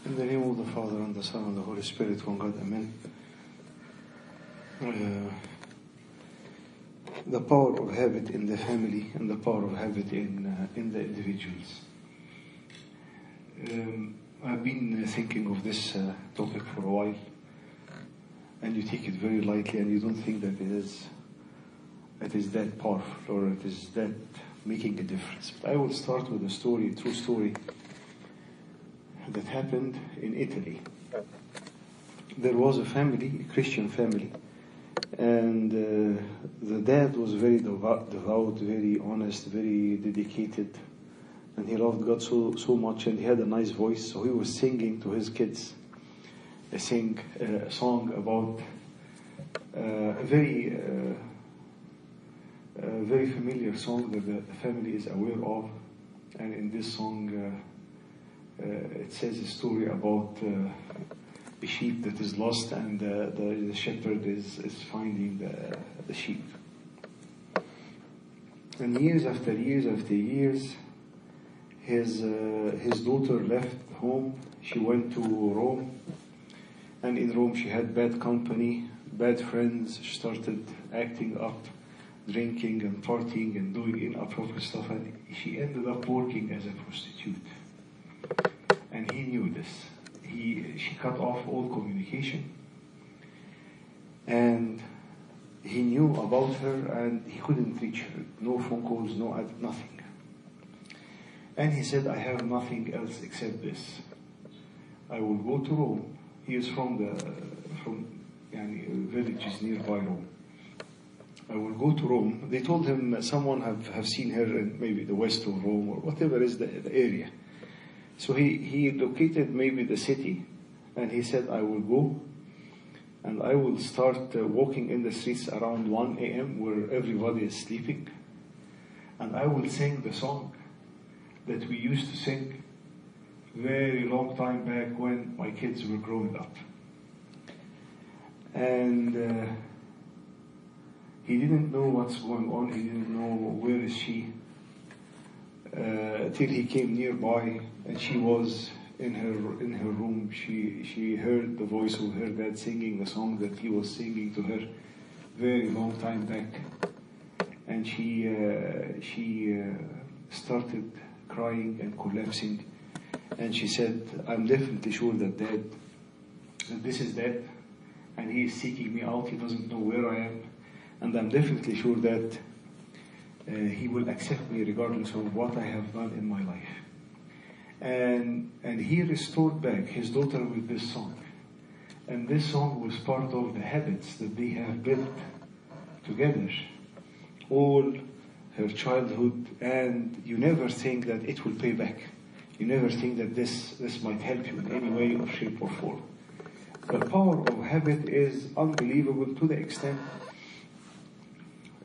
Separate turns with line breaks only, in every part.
In the name of the Father, and the Son, and the Holy Spirit, one God, Amen. The power of habit in the family and the power of habit in the individuals. I've been thinking of this topic for a while, and you take it very lightly, and you don't think that it is that powerful or it is that making a difference. But I will start with a story, a true story that happened in Italy. There was a family, a Christian family, and the dad was very devout, very honest, very dedicated, and he loved God so much, and he had a nice voice, so he was singing to his kids a song about a very familiar song that the family is aware of. And in this song it says a story about a sheep that is lost, and the shepherd is finding the sheep. And years after years after years, his daughter left home. She went to Rome, and in Rome she had bad company, bad friends. She started acting up, drinking and partying and doing inappropriate stuff, and she ended up working as a prostitute. And he knew this. She cut off all communication, and he knew about her, and he couldn't reach her. No phone calls, nothing. And he said, I have nothing else except this. I will go to Rome. He is from villages nearby Rome. I will go to Rome. They told him someone have seen her in maybe the west of Rome or whatever is the area. So he located maybe the city, and he said, I will go and I will start walking in the streets around 1 a.m. where everybody is sleeping, and I will sing the song that we used to sing very long time back when my kids were growing up. And he didn't know what's going on. He didn't know where is she, till he came nearby, and she was in her room. She heard the voice of her dad singing the song that he was singing to her very long time back, and she started crying and collapsing, and she said, I'm definitely sure that this is Dad, and he is seeking me out. He doesn't know where I am, and I'm definitely sure that he will accept me regardless of what I have done in my life. And he restored back his daughter with this song. And this song was part of the habits that they have built together all her childhood. And you never think that it will pay back. You never think that this might help you in any way or shape or form. The power of habit is unbelievable, to the extent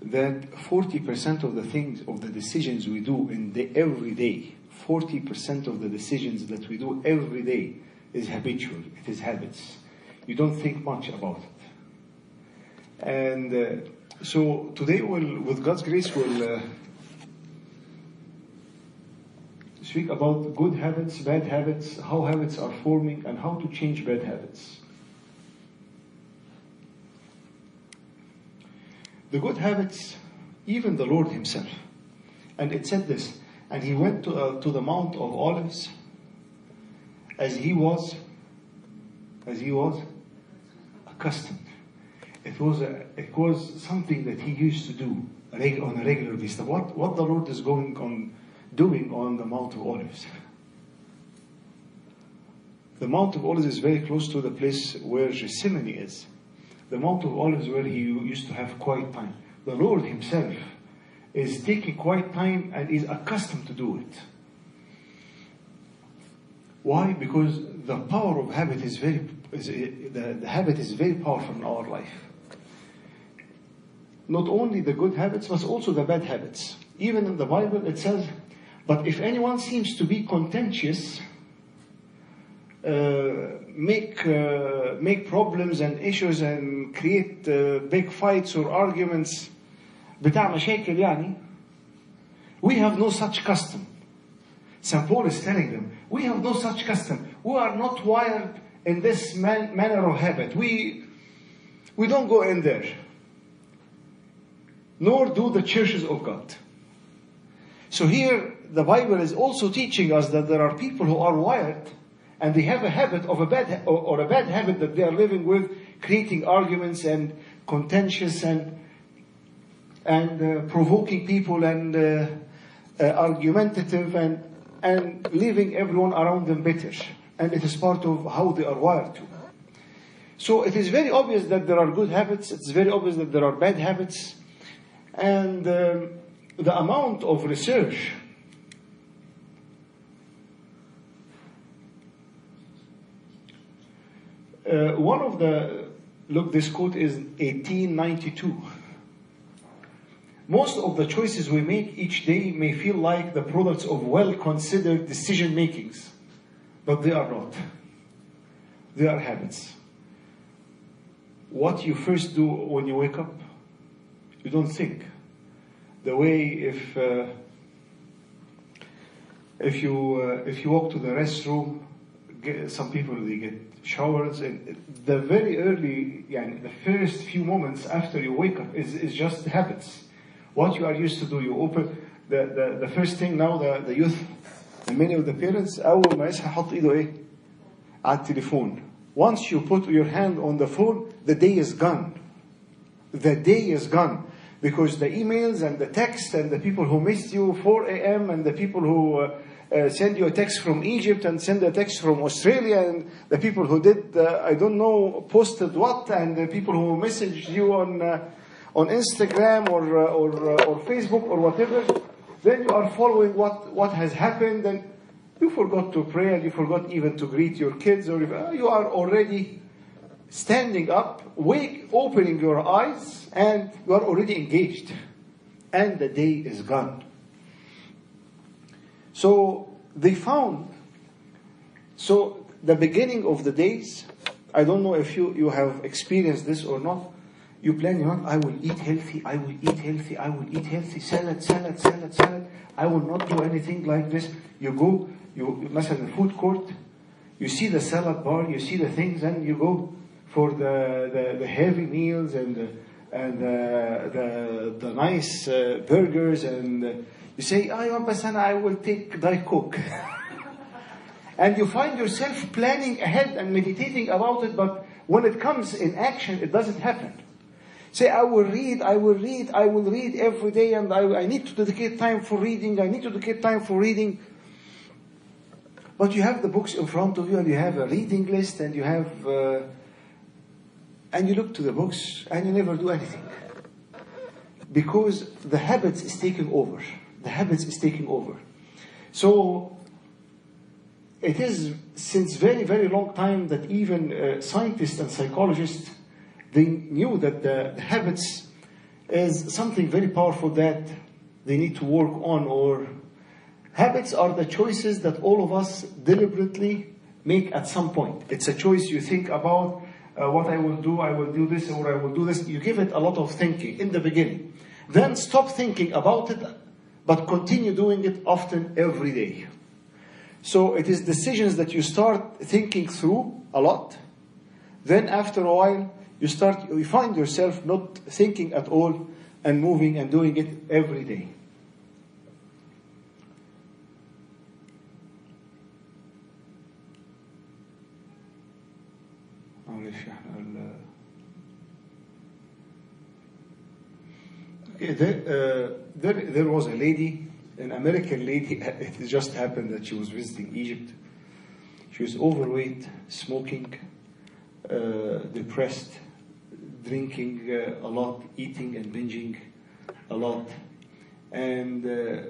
that 40% of the decisions we do in the everyday, 40% of the decisions that we do every day is habitual. It is habits. You don't think much about it. And so today, with God's grace, we'll speak about good habits, bad habits, how habits are forming, and how to change bad habits. The good habits, even the Lord himself. And it said this, and he went to the Mount of Olives as he was accustomed. It was something that he used to do on a regular basis. What the Lord is doing on the Mount of Olives. The Mount of Olives is very close to the place where Gethsemane is. The Mount of Olives where he used to have quiet time. The Lord himself is taking quiet time and is accustomed to do it. Why? Because the power of habit the habit is very powerful in our life. Not only the good habits, but also the bad habits. Even in the Bible it says, but if anyone seems to be contentious, make problems and issues and create big fights or arguments, بتاع مشاكل يعني, we have no such custom. St. Paul is telling them, We have no such custom. We are not wired in this manner of habit. We don't go in there. Nor do the churches of God. So here, the Bible is also teaching us that there are people who are wired and they have a habit of a bad habit that they are living with, creating arguments and contentious and provoking people and argumentative and leaving everyone around them bitter. And it is part of how they are wired to. So it is very obvious that there are good habits. It's very obvious that there are bad habits. And the amount of research this quote is 1892. Most of the choices we make each day may feel like the products of well-considered decision makings, but they are not. They are habits. What you first do when you wake up, you don't think. The way if you walk to the restroom, some people they get showers, and the very early, the first few moments after you wake up is just habits. What you are used to do, you open the first thing now, the youth and many of the parents, أول ما يصحى يحط إيده إيه على التليفون. Once you put your hand on the phone, the day is gone. The day is gone. Because the emails and the text and the people who missed you 4 a.m. and the people who send you a text from Egypt and send a text from Australia and the people who did, posted what, and the people who messaged you on Instagram or Facebook or whatever, then you are following what has happened, and you forgot to pray and you forgot even to greet your kids, or you are already standing up, opening your eyes, and you are already engaged. And the day is gone. So they found, the beginning of the days, I don't know if you have experienced this or not, you plan, I will eat healthy, salad, I will not do anything like this. You go, مثلا in the food court, you see the salad bar, you see the things, and you go for the heavy meals and the nice burgers, and you say, I will take Diet Coke. And you find yourself planning ahead and meditating about it, but when it comes in action, it doesn't happen. Say, I will read every day, and I need to dedicate time for reading, But you have the books in front of you, and you have a reading list, and you have... and you look to the books, and you never do anything. Because the habit is taking over. So, it is since very, very long time that even scientists and psychologists, they knew that the habits is something very powerful that they need to work on. Or habits are the choices that all of us deliberately make at some point. It's a choice you think about. What I will do this, or I will do this. You give it a lot of thinking in the beginning. Then stop thinking about it, but continue doing it often every day. So it is decisions that you start thinking through a lot. Then after a while, you find yourself not thinking at all and moving and doing it every day. There was a lady, an American lady. It just happened that she was visiting Egypt. She was overweight, smoking, depressed, drinking a lot, eating and binging a lot, and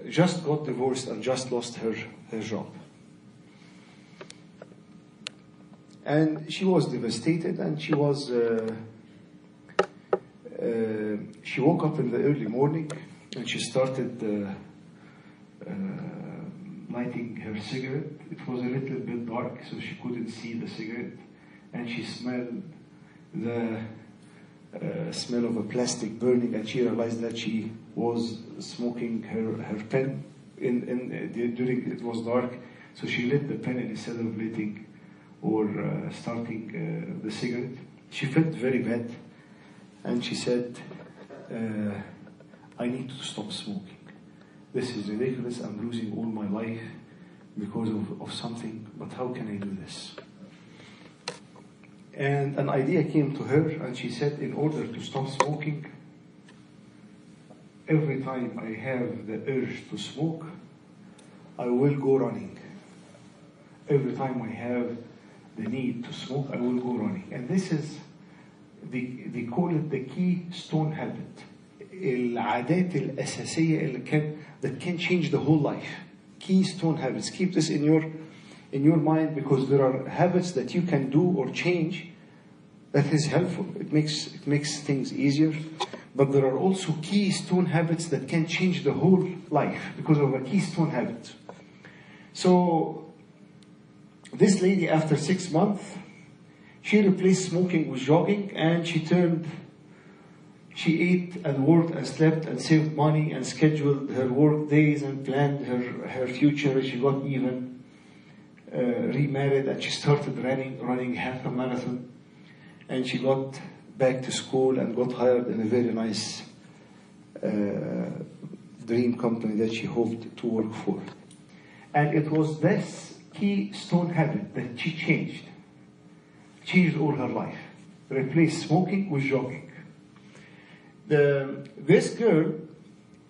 just got divorced and just lost her job. And she was devastated, and she was... she woke up in the early morning, and she started lighting her cigarette. It was a little bit dark, so she couldn't see the cigarette, and she smelled the smell of a plastic burning, and she realized that she was smoking her pen during it was dark. So she lit the pen instead of lighting or starting the cigarette. She felt very bad, and she said, I need to stop smoking. This is ridiculous. I'm losing all my life because of something, but how can I do this? And an idea came to her, and she said, in order to stop smoking, every time I have the urge to smoke, I will go running. Every time I have the need to smoke, I will go running. And this is, they call it the keystone habit. العادات الأساسية that can change the whole life. Keystone habits. Keep this in your mind, because there are habits that you can do or change that is helpful. It makes things easier. But there are also keystone habits that can change the whole life because of a keystone habit. So this lady, after 6 months, she replaced smoking with jogging, and she ate and worked and slept and saved money and scheduled her work days and planned her future. She got even remarried, and she started running half a marathon. And she got back to school and got hired in a very nice dream company that she hoped to work for. And it was this keystone habit that she changed all her life. Replaced smoking with jogging. This girl,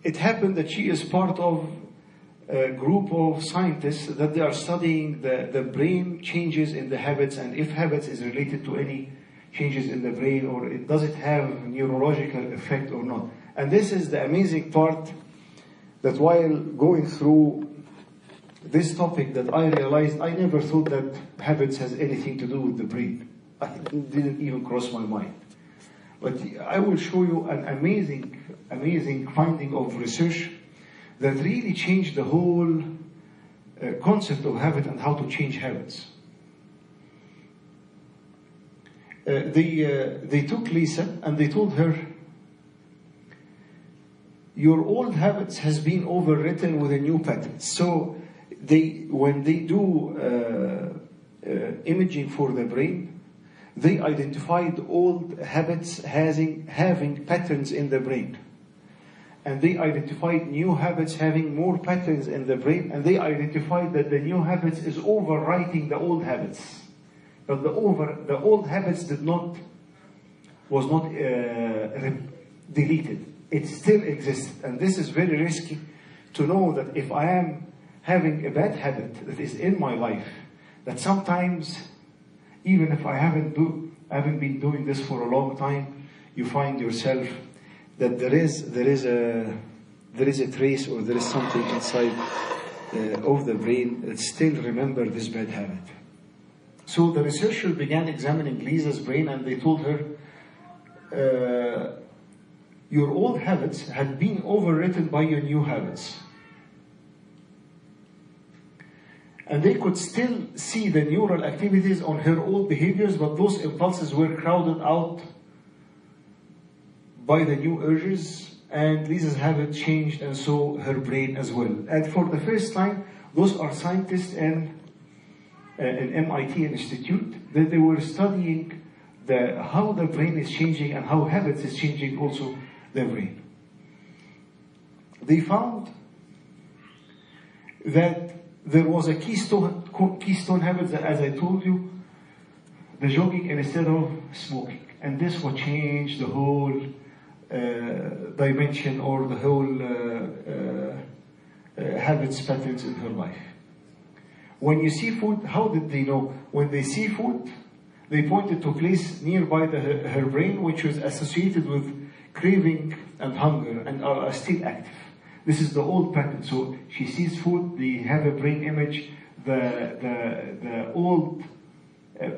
it happened that she is part of a group of scientists that they are studying the brain changes in the habits, and if habits is related to any changes in the brain, or does it have neurological effect or not. And this is the amazing part, that while going through this topic, that I realized I never thought that habits has anything to do with the brain. It didn't even cross my mind. But I will show you an amazing finding of research that really changed the whole concept of habit and how to change habits. They took Lisa and they told her, your old habits has been overwritten with a new pattern. So when they do imaging for the brain, they identified old habits having patterns in the brain. And they identified new habits having more patterns in the brain. And they identified that the new habits is overwriting the old habits. But the old habits was not deleted. It still exists. And this is very risky, to know that if I am having a bad habit that is in my life, that sometimes, even if I haven't been doing this for a long time, you find yourself that there is a trace, or there is something inside of the brain that still remember this bad habit. So the researcher began examining Lisa's brain, and they told her, your old habits had been overwritten by your new habits. And they could still see the neural activities on her old behaviors, but those impulses were crowded out by the new urges, and Lisa's habit changed, and so her brain as well. And for the first time, those are scientists in an MIT institute, that they were studying how the brain is changing and how habits is changing also the brain. They found that there was a keystone habit, that, as I told you, the jogging instead of smoking. And this would change the whole dimension, or the whole habits, patterns in her life. When you see food, how did they know? When they see food, they pointed to a place nearby her brain, which was associated with craving and hunger, and are still active. This is the old pattern. So she sees food, they have a brain image, the old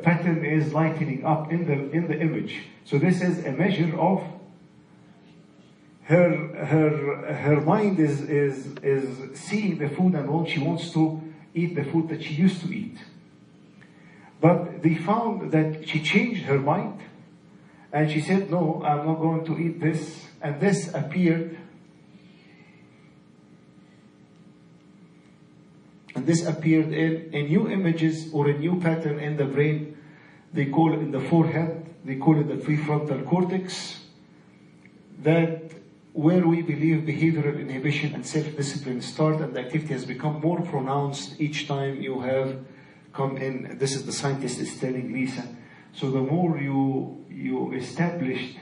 pattern is lightening up in the image. So this is a measure of her mind is seeing the food, and she wants to eat the food that she used to eat. But they found that she changed her mind, and she said, no, I'm not going to eat this. And this appeared. And And this appeared in new images or a new pattern in the brain. They call it in the forehead, they call it the prefrontal cortex, that where we believe behavioral inhibition and self-discipline start, and the activity has become more pronounced each time you have come in. This is the scientist is telling Lisa. So the more you established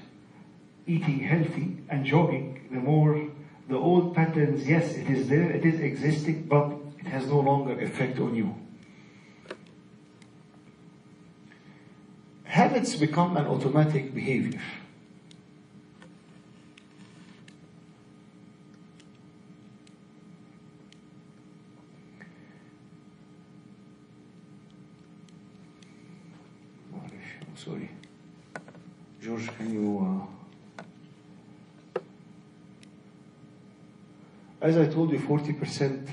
eating healthy and jogging, the more the old patterns, yes, it is there, it is existing, but it has no longer effect on you. Habits become an automatic behavior. Sorry. George, can you... As I told you, 40%,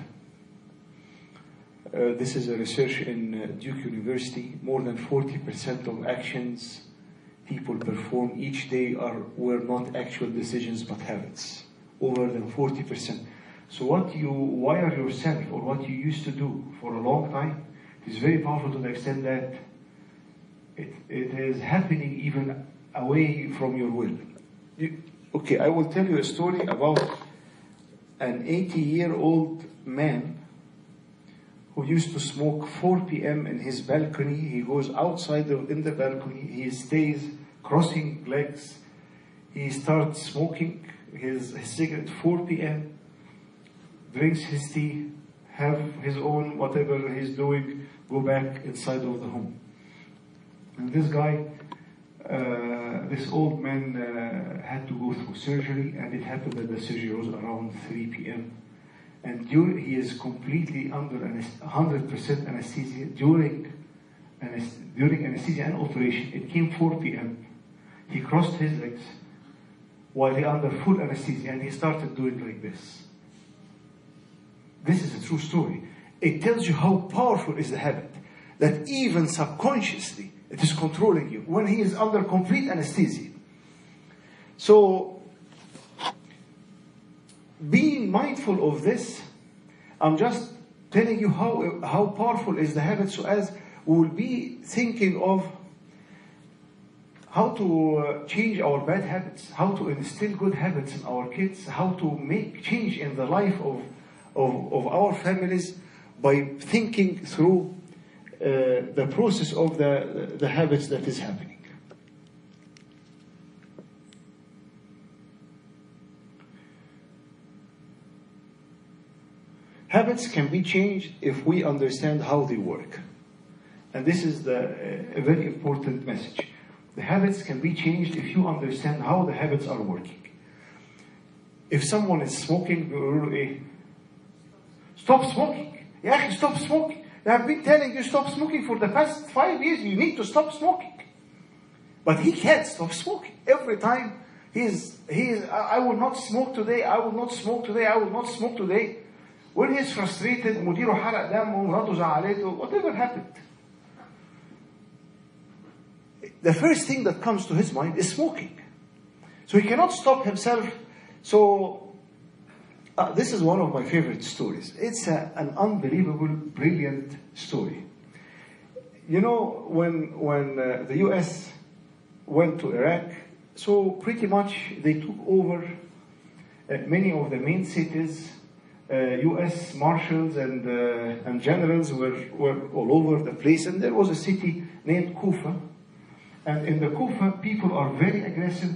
this is a research in Duke University, more than 40% of actions people perform each day were not actual decisions but habits. Over than 40%. So what you wire yourself or what you used to do for a long time is very powerful to the extent that it is happening even away from your will. Okay, I will tell you a story about an 80-year-old man who used to smoke 4 p.m. in his balcony. He goes outside in the balcony, he stays crossing legs, he starts smoking his cigarette 4 p.m., drinks his tea, have his own whatever he's doing, go back inside of the home. And this guy, this old man had to go through surgery, and it happened that the surgery was around 3 p.m. And he is completely under 100% anesthesia. During anesthesia and operation, it came 4 p.m. He crossed his legs while he under full anesthesia, and he started doing like this. This is a true story. It tells you how powerful is the habit, that even subconsciously it is controlling you when he is under complete anesthesia. So, being mindful of this, I'm just telling you how powerful is the habit, so as we will be thinking of how to change our bad habits, how to instill good habits in our kids, how to make change in the life of our families by thinking through the process of the habits that is happening. Habits can be changed if we understand how they work. And this is a very important message. The habits can be changed if you understand how the habits are working. If someone is smoking, stop smoking. Yeah, stop smoking. I have been telling you stop smoking for the past 5 years. You need to stop smoking. But he can't stop smoking. Every time I will not smoke today, I will not smoke today, I will not smoke today. When he's frustrated, مديره حرق دمه, مراته زعلته, whatever happened, the first thing that comes to his mind is smoking. So he cannot stop himself. So this is one of my favorite stories. It's an unbelievable, brilliant story. You know, when the U.S. went to Iraq, so pretty much they took over many of the main cities. U.S. marshals and generals were all over the place, and there was a city named Kufa. And in the Kufa, people are very aggressive.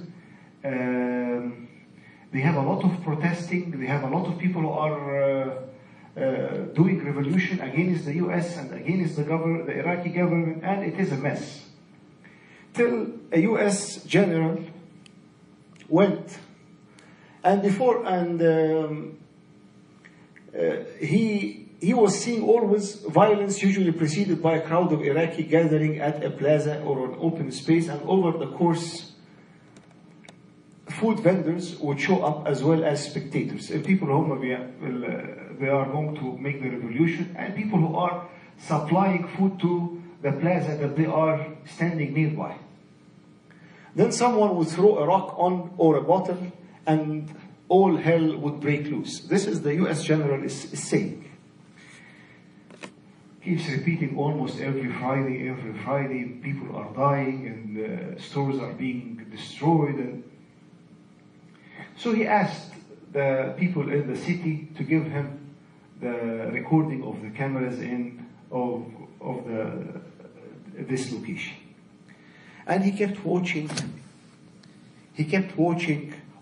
They have a lot of protesting. They have a lot of people who are doing revolution against the U.S. and against the Iraqi government, and it is a mess. Till a U.S. general went, and he was seeing always violence, usually preceded by a crowd of Iraqi gathering at a plaza or an open space, and over the course, food vendors would show up as well as spectators. People who they are going to make the revolution, and people who are supplying food to the plaza that they are standing nearby. Then someone would throw a rock on or a bottle, and all hell would break loose. This is the U.S. general is saying. keeps repeating almost every Friday, people are dying and stores are being destroyed. And so he asked the people in the city to give him the recording of the cameras of this location. And he kept watching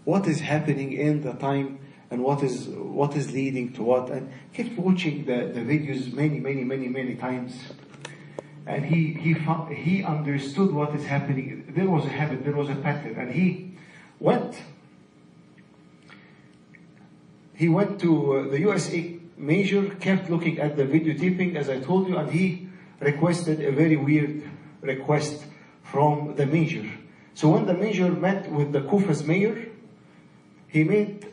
what is happening in the time and what is leading to what, and kept watching the videos many times. And he understood what is happening. There was a habit, there was a pattern, and he went to the USA major, kept looking at the videotaping, as I told you, and he requested a very weird request from the major. So when the major met with the Kufa's mayor, he made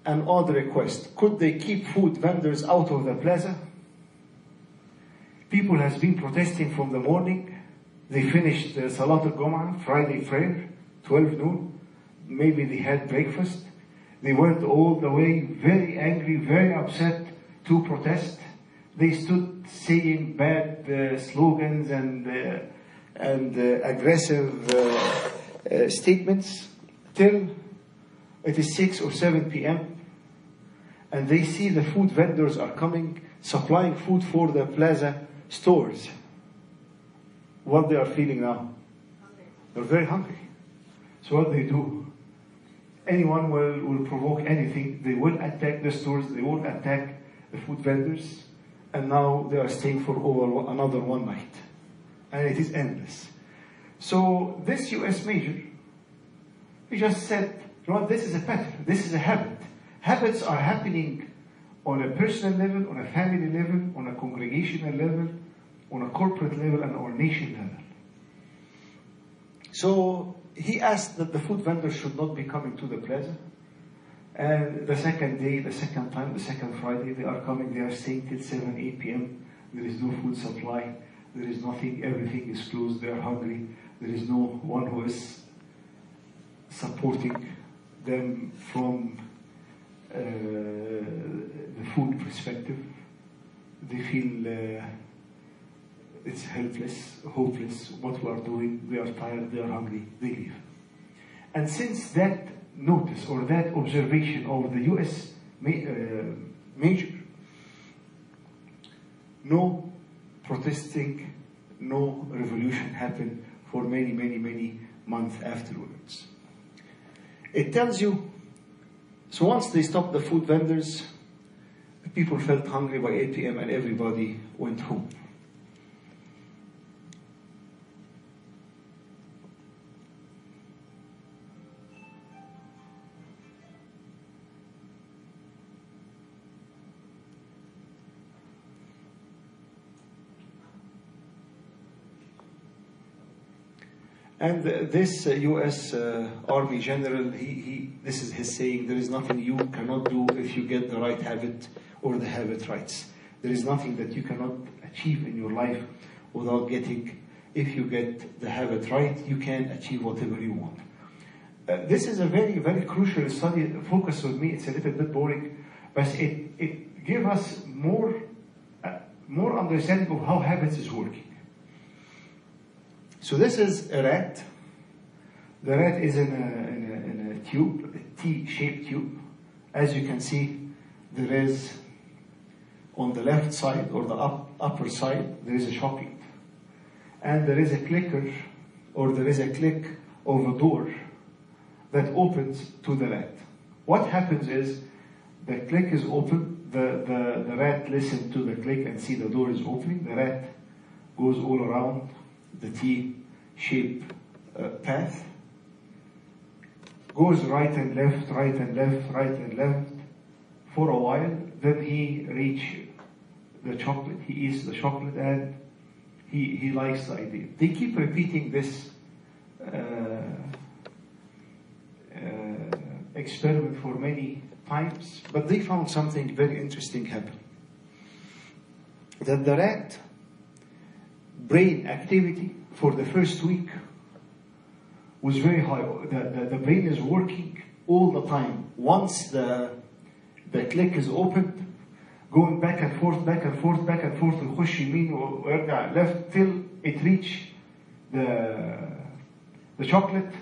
an odd request. Could they keep food vendors out of the plaza? People has been protesting from the morning. They finished Salat al-Jum'ah, Friday prayer, 12 noon. Maybe they had breakfast. They went all the way, very angry, very upset, to protest. They stood saying bad slogans and aggressive statements till it is 6 or 7 p.m. and they see the food vendors are coming, supplying food for the plaza stores. What they are feeling now? Hungry. They're very hungry. So what they do? Anyone will provoke anything. They will attack the stores. They will attack the food vendors. And now they are staying for over another one night. And it is endless. So this US major, he just said, you know what, this is a pattern. This is a habit. Habits are happening on a personal level, on a family level, on a congregational level, on a corporate level, and on a nation level. So he asked that the food vendors should not be coming to the plaza. And the second day, the second time, the second Friday, they are coming, they are staying till 7, 8 p.m. There is no food supply. There is nothing, everything is closed, they are hungry. There is no one who is supporting them from the food perspective. They feel it's helpless, hopeless, what we are doing. They are tired, they are hungry, they leave. And since that notice or that observation of the US major, no protesting, no revolution happened for many months afterwards. It tells you, so once they stopped the food vendors, people felt hungry by 8 p.m. and everybody went home. And this US Army general, this is his saying, there is nothing you cannot do if you get the right habit or the habit rights. There is nothing that you cannot achieve in your life without getting, if you get the habit right, you can achieve whatever you want. This is a very crucial study. Focus with me, it's a little bit boring, but it gives us more understanding of how habits is working. So this is a rat. The rat is in a tube, a T-shaped tube. As you can see, there is on the left side or the upper side, there is a chocolate. And there is a clicker, or there is a click of a door that opens to the rat. What happens is, the click is open, the rat listens to the click and see the door is opening. The rat goes all around the T-shaped path, goes right and left, right and left, right and left for a while. Then he reaches the chocolate, he eats the chocolate, and he likes the idea. They keep repeating this experiment for many times, but they found something very interesting happen. That the rat brain activity for the first week was very high. The brain is working all the time. Once the click is opened, going back and forth, back and forth, back and forth, ويخش يمين ويرجع left till it reach the chocolate,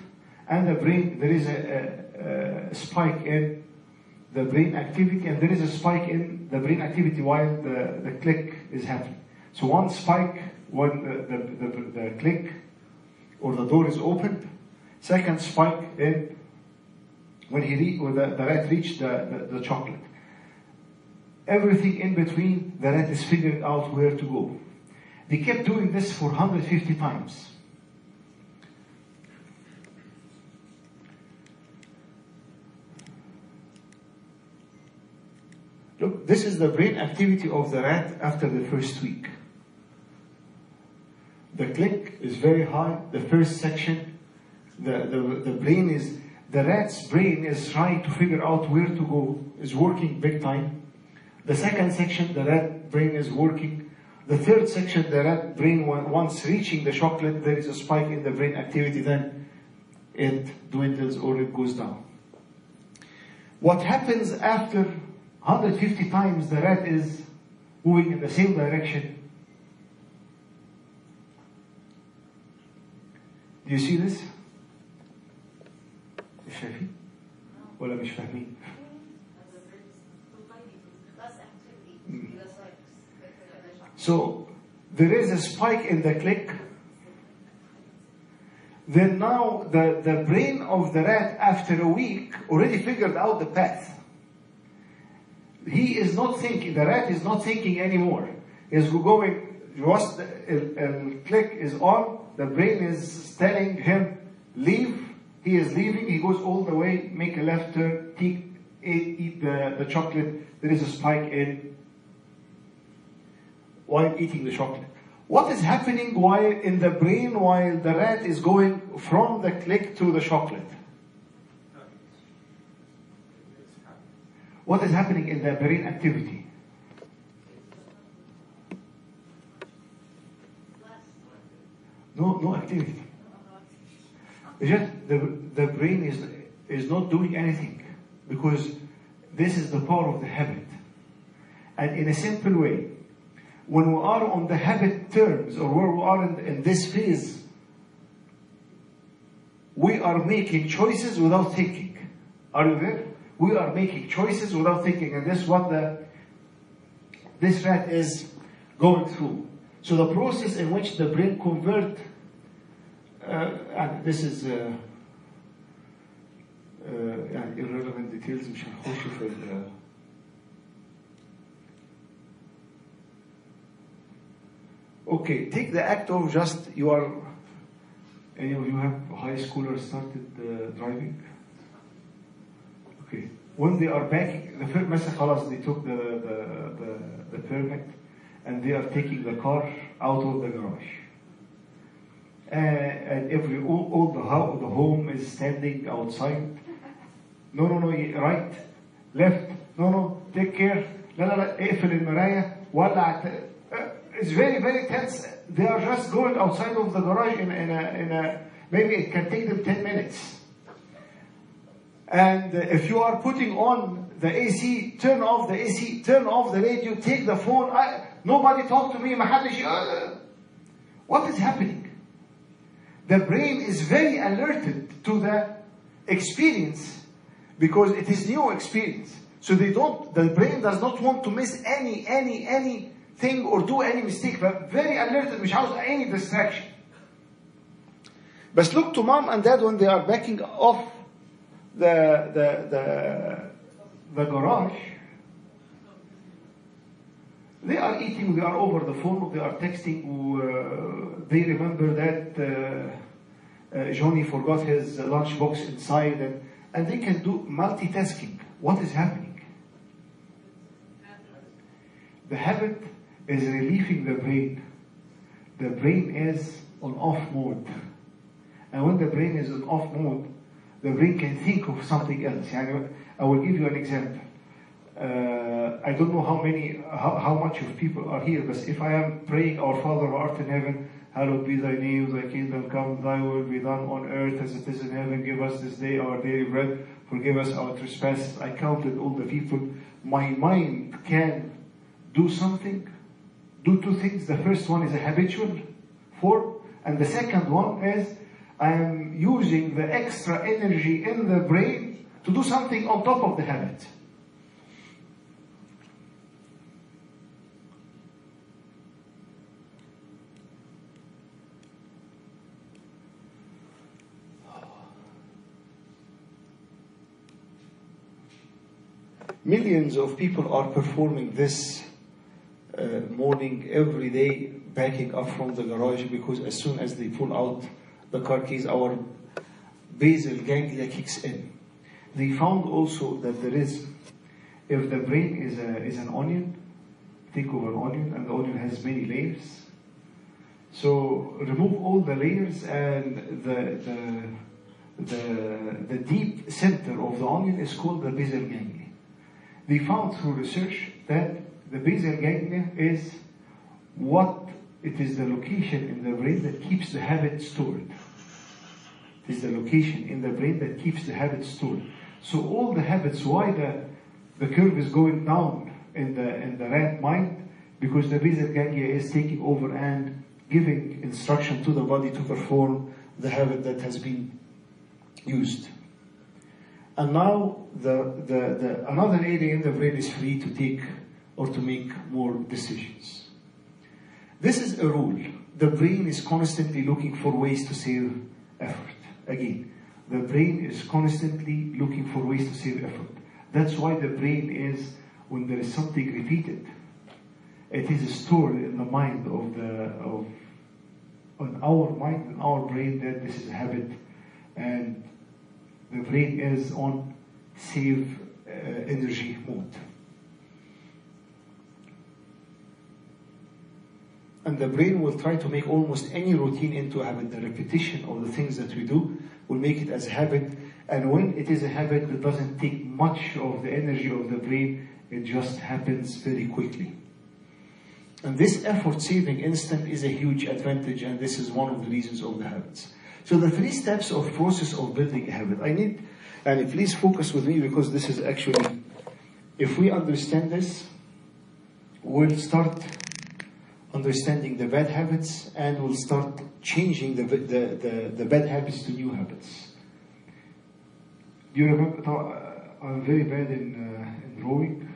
and the brain, there is a spike in the brain activity, and there is a spike in the brain activity while the click is happening. So one spike when the click or the door is opened, second spike in when the rat reached the chocolate. Everything in between, the rat is figuring out where to go. They kept doing this for 150 times. Look, this is the brain activity of the rat after the first week. The click is very high. The first section, the brain is, the rat's brain is trying to figure out where to go, is working big time. The second section, the rat brain is working. The third section, the rat brain, once reaching the chocolate, there is a spike in the brain activity, then it dwindles or it goes down. What happens after 150 times the rat is moving in the same direction? Do you see this? مش شايفين؟ ولا مش فاهمين؟ So there is a spike in the click. Then now the brain of the rat after a week already figured out the path. He is not thinking, the rat is not thinking anymore. He's going, once the click is on, the brain is telling him, leave. He is leaving, he goes all the way, make a left turn, eat the chocolate. There is a spike in while eating the chocolate. What is happening while in the brain while the rat is going from the click to the chocolate? What is happening in the brain activity? No activity. Just the brain is not doing anything, because this is the power of the habit. And in a simple way, when we are on the habit terms, or where we are in this phase, we are making choices without thinking. Are you there? We are making choices without thinking, and this is what this rat is going through. So the process in which the brain convert, and this is يعني irrelevant details, مش هنخش في Okay, take the act of just, you are, any of you have high schoolers started driving? Okay, when they are back, the first مثلا خلاص they took the permit and they are taking the car out of the garage. And all the home is standing outside. No, right, left, no, take care. لا, اقفل المراية, ولع. It's very, very tense. They are just going outside of the garage in a maybe it can take them 10 minutes. And if you are putting on the AC, turn off the AC, turn off the radio, take the phone. Nobody talk to me. What is happening? The brain is very alerted to the experience because it is new experience. So the brain does not want to miss any thing or do any mistake. But very alerted, مش عاوز any distraction. But look to mom and dad when they are backing off the garage. They are eating, they are over the phone, they are texting, they remember that Johnny forgot his lunchbox inside, and they can do multitasking. What is happening? The habit is relieving the brain. The brain is on off mode. And when the brain is on off mode, the brain can think of something else. I will give you an example. I don't know how much of people are here, but if I am praying, Our Father who art in heaven, hallowed be thy name, thy kingdom come, thy will be done on earth as it is in heaven. Give us this day our daily bread. Forgive us our trespasses. I counted all the people. My mind can do something, do two things. The first one is a habitual form, and the second one is I am using the extra energy in the brain to do something on top of the habit. Millions of people are performing this morning, every day, backing up from the garage, because as soon as they pull out the car keys, our basal ganglia kicks in. They found also that there is, if the brain is an onion, think of an onion, and the onion has many layers. So remove all the layers, and the deep center of the onion is called the basal ganglia. They found through research that the basal ganglia is the location in the brain that keeps the habit stored. It is the location in the brain that keeps the habit stored. So all the habits, why the curve is going down in the rat mind, because the basal ganglia is taking over and giving instruction to the body to perform the habit that has been used. And now another area in the brain is free to take or to make more decisions. This is a rule. The brain is constantly looking for ways to save effort. Again, the brain is constantly looking for ways to save effort. That's why the brain is, when there is something repeated, it is stored in the mind in our brain, that this is a habit, and the brain is on save energy mode. And the brain will try to make almost any routine into a habit. The repetition of the things that we do will make it as a habit. And when it is a habit, it doesn't take much of the energy of the brain. It just happens very quickly. And this effort-saving instinct is a huge advantage, and this is one of the reasons of the habits. So the 3 steps of process of building a habit. And please focus with me, because this is actually, if we understand this, we'll start understanding the bad habits, and we'll start changing the bad habits to new habits. Do you remember, I'm very bad in drawing.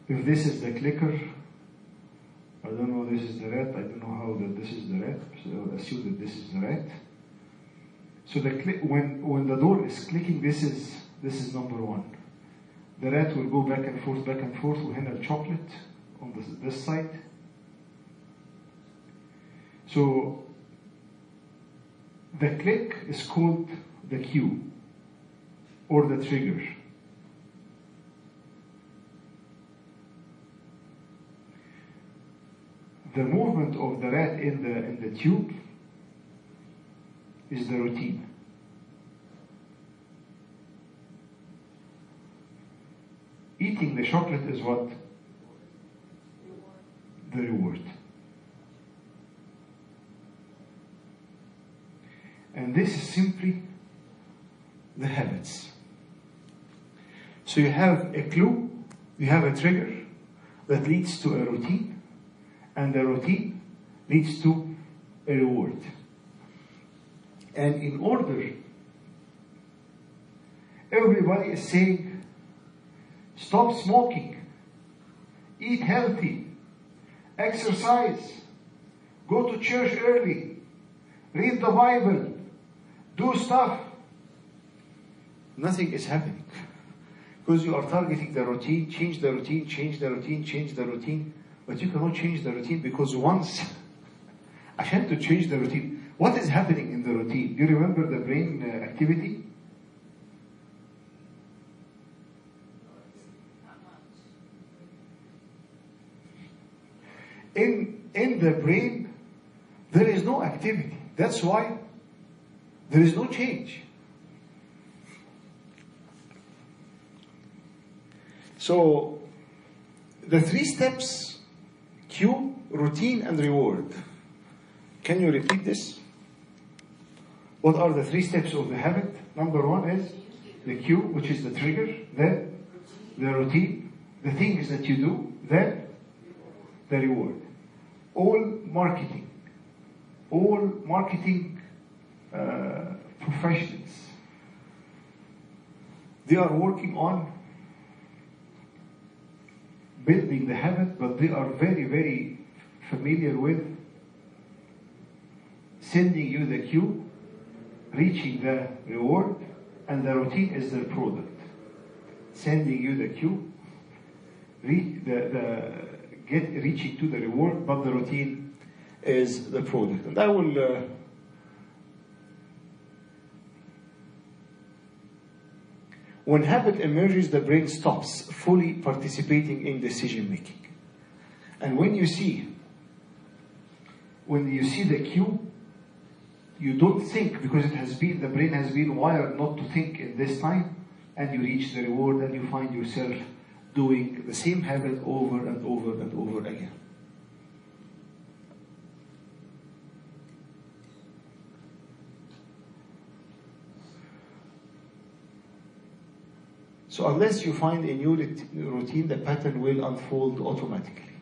If this is the clicker, I don't know, this is the rat, I don't know how that this is the rat, so I'll assume that this is the rat. So when the door is clicking, this is number 1. The rat will go back and forth, وهنا chocolate on this side. So the click is called the cue, or the trigger. The movement of the rat in the tube is the routine. Eating the chocolate is what? The reward. And this is simply the habits. So you have a clue, you have a trigger that leads to a routine, and the routine leads to a reward. And in order, everybody is saying, stop smoking, eat healthy, exercise, go to church early, read the Bible, do stuff. Nothing is happening. Because you are targeting the routine, change the routine, change the routine, change the routine. But you cannot change the routine, because once, عشان to change the routine, what is happening in the routine? Do you remember the brain activity? In the brain, there is no activity. That's why there is no change. So, the 3 steps: cue, routine, and reward. Can you repeat this? What are the 3 steps of the habit? Number 1 is the cue, which is the trigger, then the routine, the things that you do than the reward. All marketing professionals, they are working on building the habit, but they are very, very familiar with sending you the cue, reaching the reward, and the routine is their product. Sending you the cue, reaching to the reward, but the routine is the product. And I will when habit emerges, the brain stops fully participating in decision making. And when you see the cue, you don't think, because the brain has been wired not to think in this time, and you reach the reward and you find yourself doing the same habit over and over and over again. So unless you find a new routine, the pattern will unfold automatically.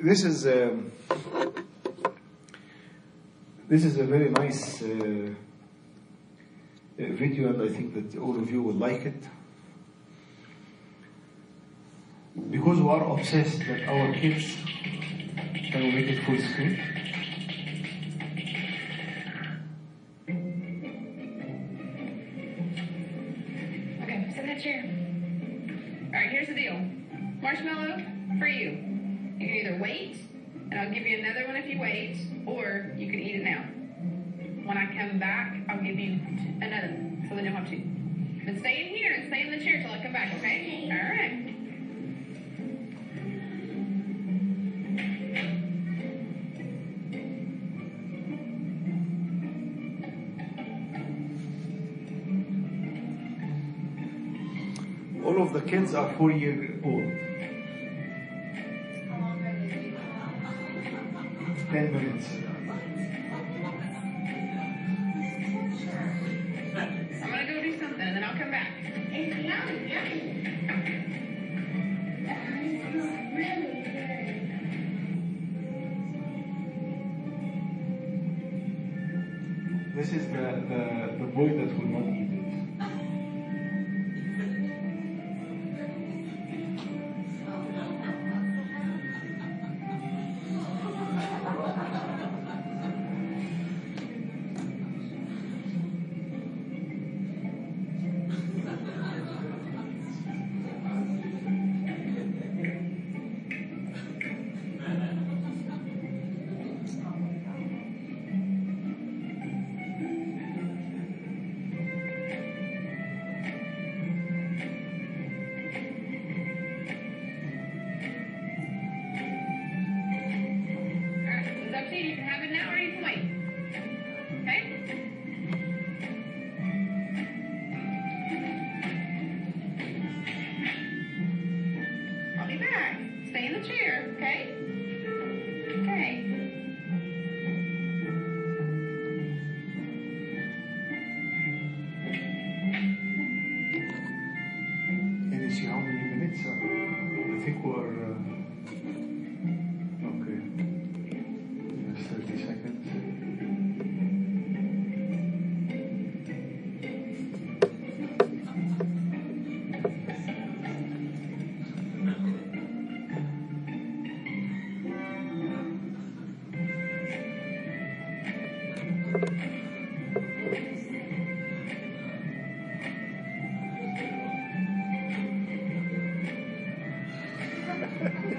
This is a very nice video, and I think that all of you will like it. Because we are obsessed that our kids, can we make it full screen?
Okay, sit in that chair. Alright, here's the deal. Marshmallow for you. You can either wait, and I'll give you another one if you wait, or you can eat it now. When I come back, I'll give you another one, so then you'll have two. But stay in here and stay in the chair till I come back, okay? Alright.
All of the kids are 4 years old. 10 minutes.
I'm gonna go do something and then I'll come back.
This is the boy that will not eat it.
You can have it now or you can wait. Okay? I'll be back. Stay in the chair, okay? Okay.
Can you see how many minutes? I think we're... okay. 30 seconds.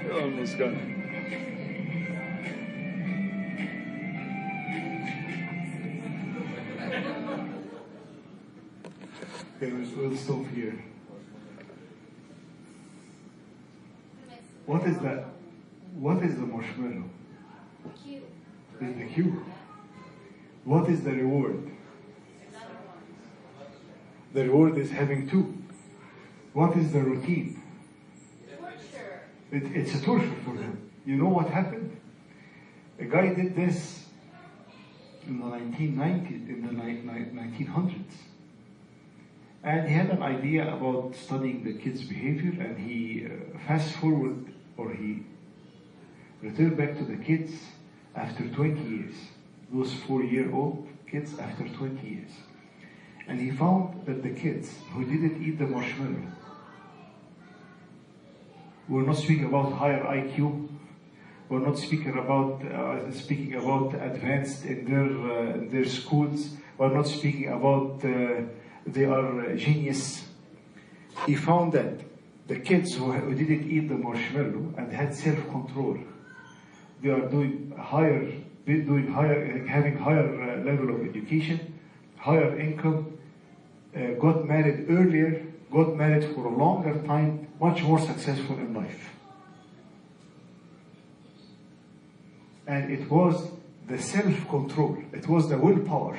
Almost gone. Okay, we'll stop here. What is that? What is the marshmallow?
Cue.
Is the cue. What is the reward? The reward is having two. What is the routine?
Torture.
It's a torture for him. You know what happened? A guy did this in the 1990s, in the 1900s. And he had an idea about studying the kids' behavior, and he fast forward, or he returned back to the kids after 20 years. Those 4-year-old kids after 20 years. And he found that the kids who didn't eat the marshmallow, we're not speaking about higher IQ, we're not speaking about advanced in their schools, we're not speaking about they are genius. He found that the kids who didn't eat the marshmallow and had self-control, they are having higher level of education, higher income, got married earlier, got married for a longer time, much more successful in life. And it was the self-control, it was the willpower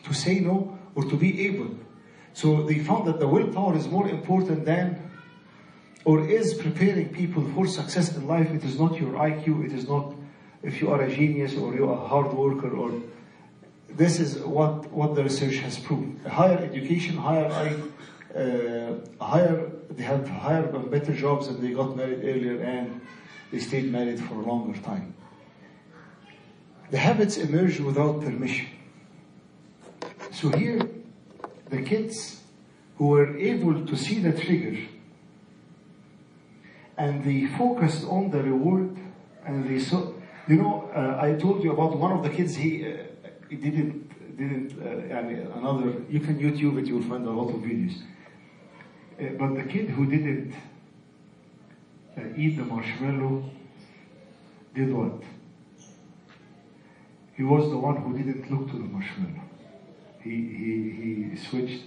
to say no or to be able. So they found that the willpower is more important than, or is preparing people for success in life. It is not your IQ, it is not if you are a genius or you are a hard worker, or this is what the research has proven. Higher education, they have higher and better jobs, and they got married earlier and they stayed married for a longer time. The habits emerge without permission. So here, the kids who were able to see the trigger and they focused on the reward, and they saw, I told you about one of the kids, he didn't, another, you can YouTube it, you'll find a lot of videos. But the kid who didn't eat the marshmallow did what? He was the one who didn't look to the marshmallow. He switched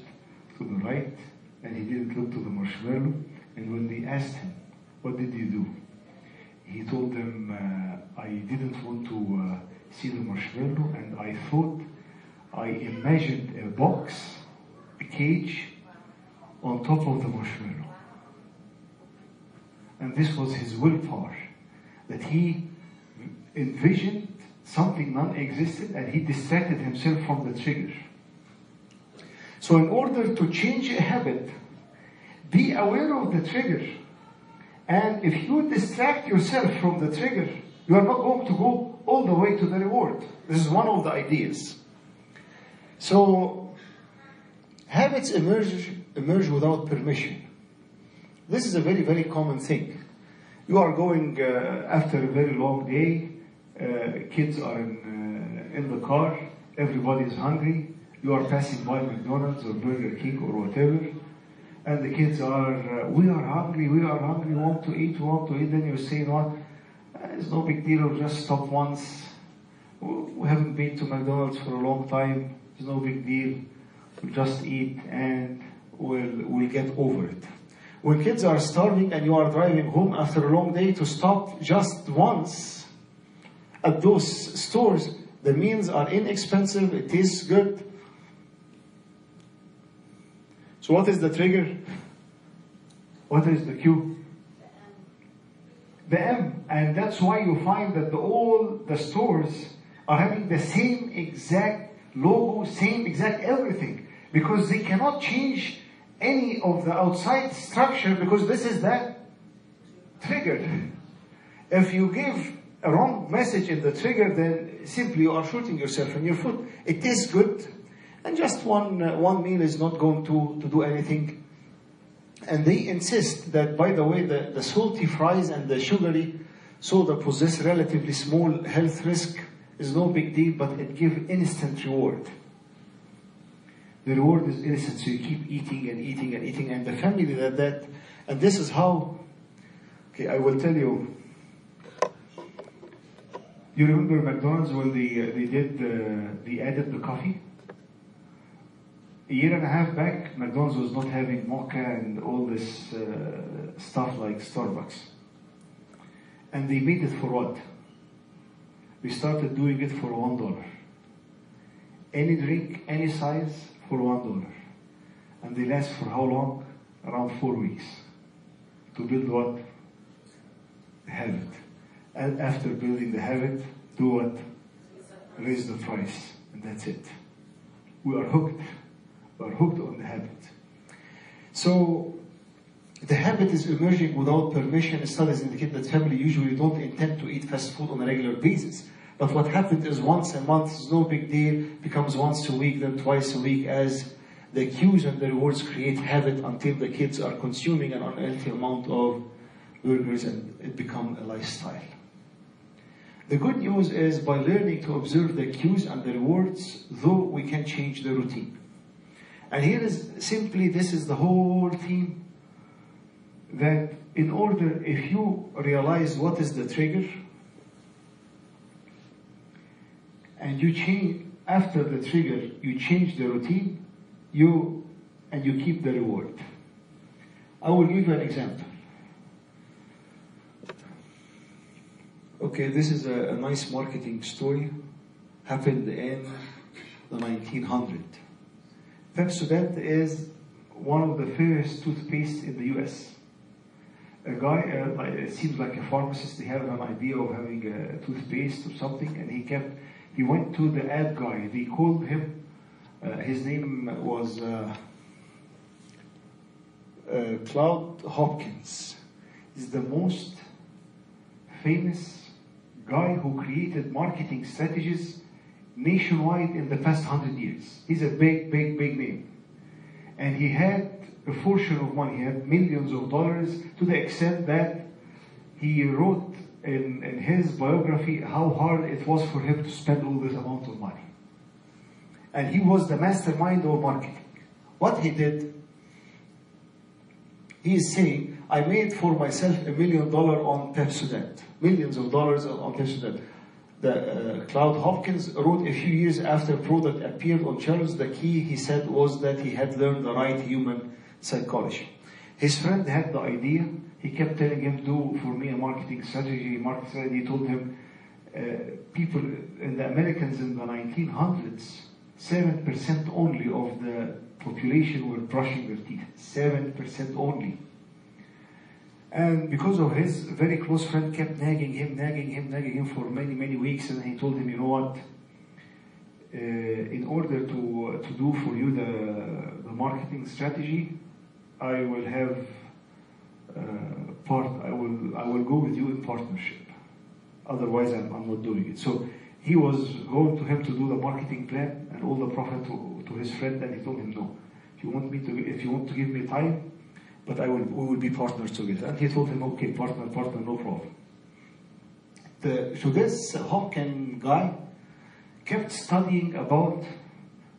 to the right, and he didn't look to the marshmallow. And when they asked him, what did you do? He told them, I didn't want to see the marshmallow, and I imagined a box, a cage, on top of the marshmallow. And this was his willpower, that he envisioned something non-existent, and he distracted himself from the trigger. So in order to change a habit, be aware of the trigger. And if you distract yourself from the trigger, you are not going to go all the way to the reward. This is one of the ideas. So, habits emerge without permission. This is a very, very common thing. You are going after a very long day, kids are in the car, everybody is hungry, you are passing by McDonald's or Burger King or whatever, and the kids are, we are hungry, we want to eat, then you say, what? It's no big deal, we'll just stop once. We haven't been to McDonald's for a long time, it's no big deal. We'll just eat and we'll get over it. When kids are starving and you are driving home after a long day, to stop just once at those stores, the meals are inexpensive, it tastes good. So what is the trigger? What is the cue? The M. And that's why you find that all the stores are having the same exact logo, same exact everything. Because they cannot change any of the outside structure, because this is the trigger. If you give a wrong message in the trigger, then simply you are shooting yourself in your foot. It tastes good, and just one meal is not going to do anything. And they insist that, by the way, the salty fries and the sugary soda possess relatively small health risk, is no big deal, but it gives instant reward. The reward is innocent, so you keep eating and eating and eating, and the family did that. And this is how, okay, I will tell you. You remember McDonald's when they added the coffee? A year and a half back, McDonald's was not having mocha and all this stuff like Starbucks. And they made it for what? We started doing it for $1. Any drink, any size, for $1. And they last for how long? Around 4 weeks. To build what? A habit. And after building the habit, do what? Raise the price. And that's it. We are hooked We're hooked on the habit. So the habit is emerging without permission. Studies indicate that family usually don't intend to eat fast food on a regular basis. But what happened is once a month is no big deal, becomes once a week, then twice a week, as the cues and the rewards create habit until the kids are consuming an unhealthy amount of burgers and it becomes a lifestyle. The good news is by learning to observe the cues and the rewards, though we can change the routine. And here is simply, this is the whole theme, that in order, if you realize what is the trigger, and you change, after the trigger, you change the routine, you keep the reward. I will give you an example. Okay, this is a nice marketing story. Happened in the 1900s. Pepsodent is one of the first toothpaste in the US. A guy, it seems like a pharmacist, they have an idea of having a toothpaste or something, and he went to the ad guy. They called him, his name was Cloud Hopkins. He's the most famous guy who created marketing strategies nationwide in the past 100 years. He's a big name. And he had a fortune of money. He had millions of dollars, to the extent that he wrote in his biography how hard it was for him to spend all this amount of money. And he was the mastermind of marketing. What he did, he is saying, I made for myself $1 million on Pepsodent. Millions of dollars on Pepsodent. The Cloud Hopkins wrote a few years after the product appeared on shelves, the key, he said, was that he had learned the right human psychology. His friend had the idea. He kept telling him, do for me a marketing strategy. He told him, people, in the Americans in the 1900s, 7% only of the population were brushing their teeth. 7% only. And because of his very close friend kept nagging him for many weeks, and he told him, you know what, in order to do for you the marketing strategy, I will have I will go with you in partnership. Otherwise, I'm not doing it. So he was going to him to do the marketing plan and all the profit to his friend, and he told him, no, if you want to give me time, but we will be partners together. And he told him, okay, partner, no problem. So this Hopkins guy kept studying about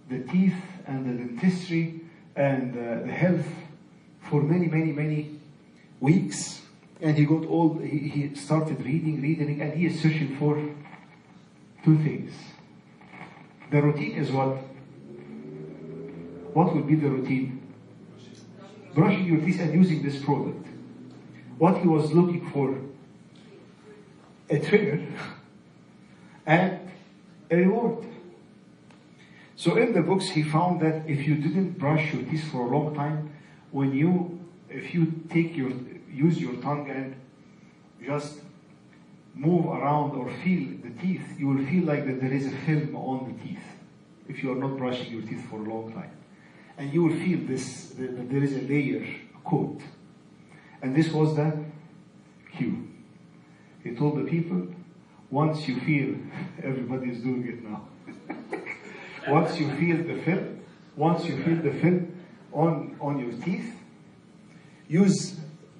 the teeth and the dentistry and the health for many weeks. And he started reading, and he is searching for two things. The routine is what? What would be the routine? Brushing your teeth and using this product. What he was looking for, a trigger and a reward. So in the books he found that if you didn't brush your teeth for a long time, if you use your tongue and just move around or feel the teeth, you will feel like that there is a film on the teeth if you are not brushing your teeth for a long time. And you will feel that there is a layer, a coat. And this was the cue. He told the people, once you feel, everybody is doing it now. Once you feel the film on your teeth, use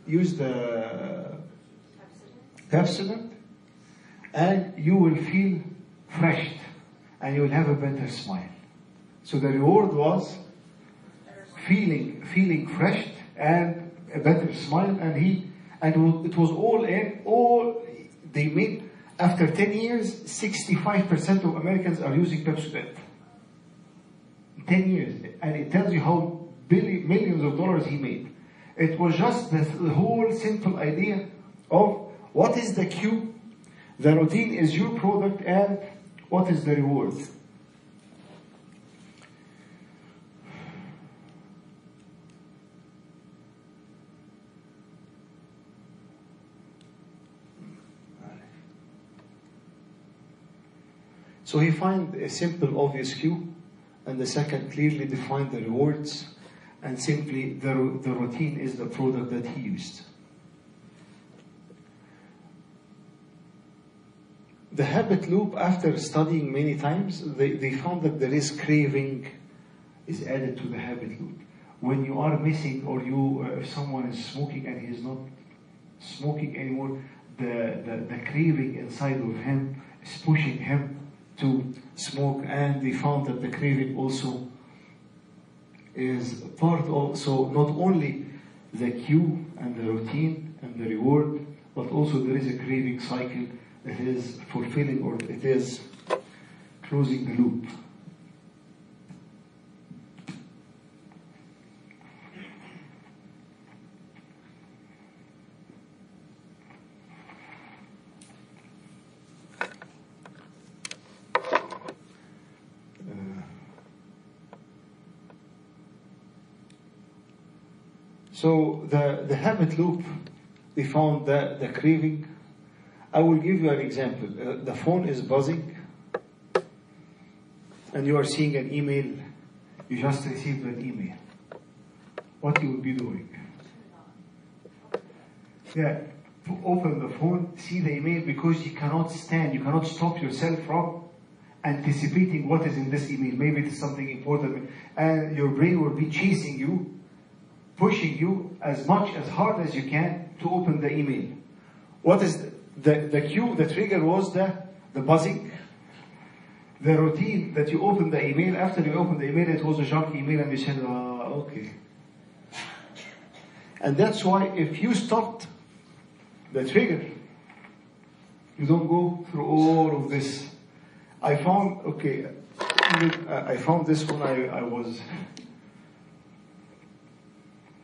the Pepsodent, and you will feel refreshed, and you will have a better smile. So the reward was feeling refreshed and a better smile, and it was all they made. After 10 years, 65% of Americans are using Pepsodent. 10 years, and it tells you how millions of dollars he made. It was just the whole simple idea of what is the cue, the routine is your product, and what is the reward. So he find a simple, obvious cue, And the second, clearly define the rewards. And simply, the routine is the product that he used. The habit loop, after studying many times, they found that there is craving is added to the habit loop. When you are missing, or if someone is smoking and he is not smoking anymore, the craving inside of him is pushing him to smoke, and they found that the craving also is part of, so not only the cue and the routine and the reward, but also there is a craving cycle that is fulfilling, or it is closing the loop. So the habit loop, they found the craving. I will give you an example. The phone is buzzing, and you are seeing an email. You just received an email. What you will be doing? Yeah, to open the phone, see the email, because you cannot stop yourself from anticipating what is in this email. Maybe it is something important, and your brain will be chasing you, pushing you as hard as you can to open the email. What is the cue, the trigger was the buzzing. The routine that you open the email, after you open the email, it was a junk email, and you said, okay. And that's why if you stopped the trigger, you don't go through all of this. I found this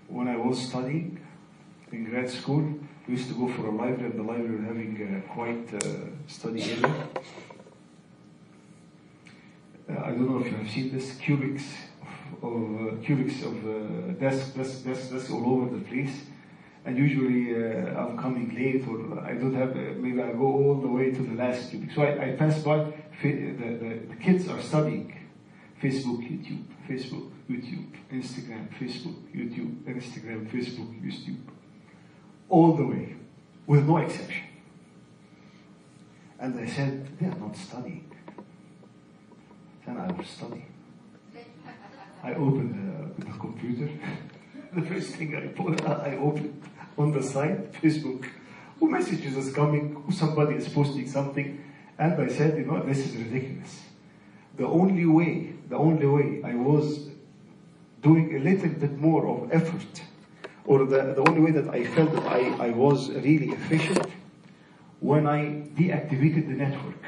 when I was studying in grad school. We used to go for a library, and the library was having quite study area. I don't know if you have seen this, cubics of desks all over the place. And usually I'm coming late, or I don't have, maybe I go all the way to the last cubic. So I pass by, the kids are studying Facebook, YouTube, Facebook, YouTube, Instagram, Facebook, YouTube, Instagram, Facebook, YouTube. All the way, with no exception. And I said, they are not studying. Then I will study. I opened the computer. The first thing I opened on the site, Facebook, who messages is coming, who somebody is posting something. And I said, this is ridiculous. The only way I was doing a little bit more of effort, or the only way that I felt that I was really efficient, when I deactivated the network.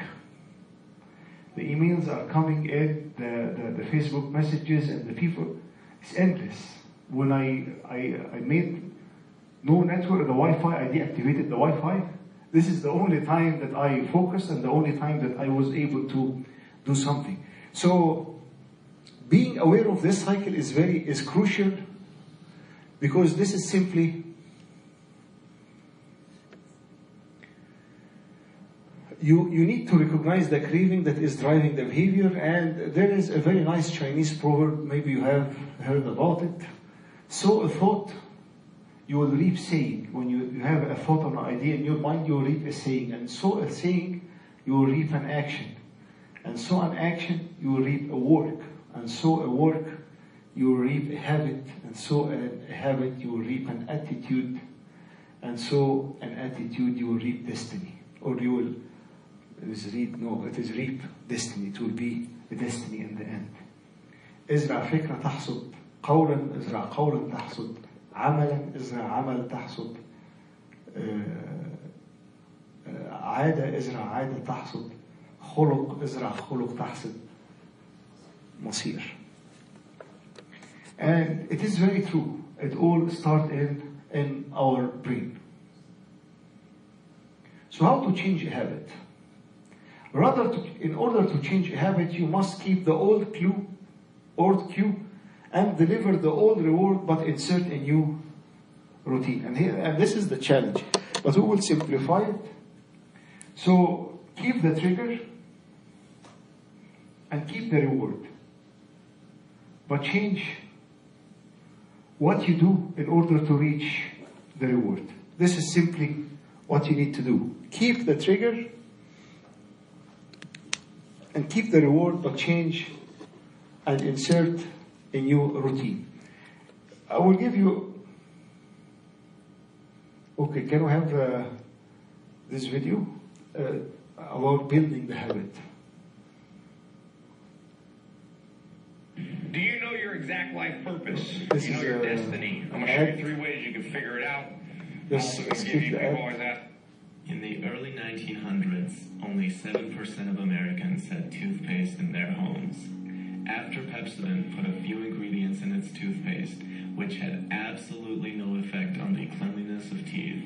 The emails are coming in, the Facebook messages, and the people, it's endless. When I made no network, the Wi-Fi, I deactivated the Wi-Fi. This is the only time that I focused, and the only time that I was able to do something. So being aware of this cycle is crucial, because this is simply, you need to recognize the craving that is driving the behavior. And there is a very nice Chinese proverb, maybe you have heard about it. Sow a thought, you will reap saying. When you have a thought or an idea in your mind, you will reap a saying. And sow a saying, you will reap an action. And sow an action, you will reap a work. And sow a work, you will reap a habit. And sow a habit, you will reap an attitude. And sow an attitude, you will reap destiny. Or you will, it is reap destiny. It will be a destiny in the end. ازرع فكرة تحصد قولا، ازرع قولا تحصد عملا، ازرع عمل تحصد عادة، ازرع عادة تحصد خلق، ازرع خلق تحصد مصير. And it is very true. It all starts in our brain. So how to change a habit? In order to change a habit, you must keep the old cue, and deliver the old reward, but insert a new routine. And this is the challenge. But we will simplify it. So keep the trigger and keep the reward. but change what you do in order to reach the reward. This is simply what you need to do. Keep the trigger and keep the reward, but change and insert a new routine. I will give you, okay, can we have this video about building the habit?
Do you know your exact life purpose?
This
you know
is
your destiny. I'm going to show you 3 ways you can figure it out.
Yes,
I'm also
skip
going to give you
the ad.
people always ask.
In the early 1900s, only 7% of Americans had toothpaste in their homes. After Pepsodent put a few ingredients in its toothpaste, which had absolutely no effect on the cleanliness of teeth,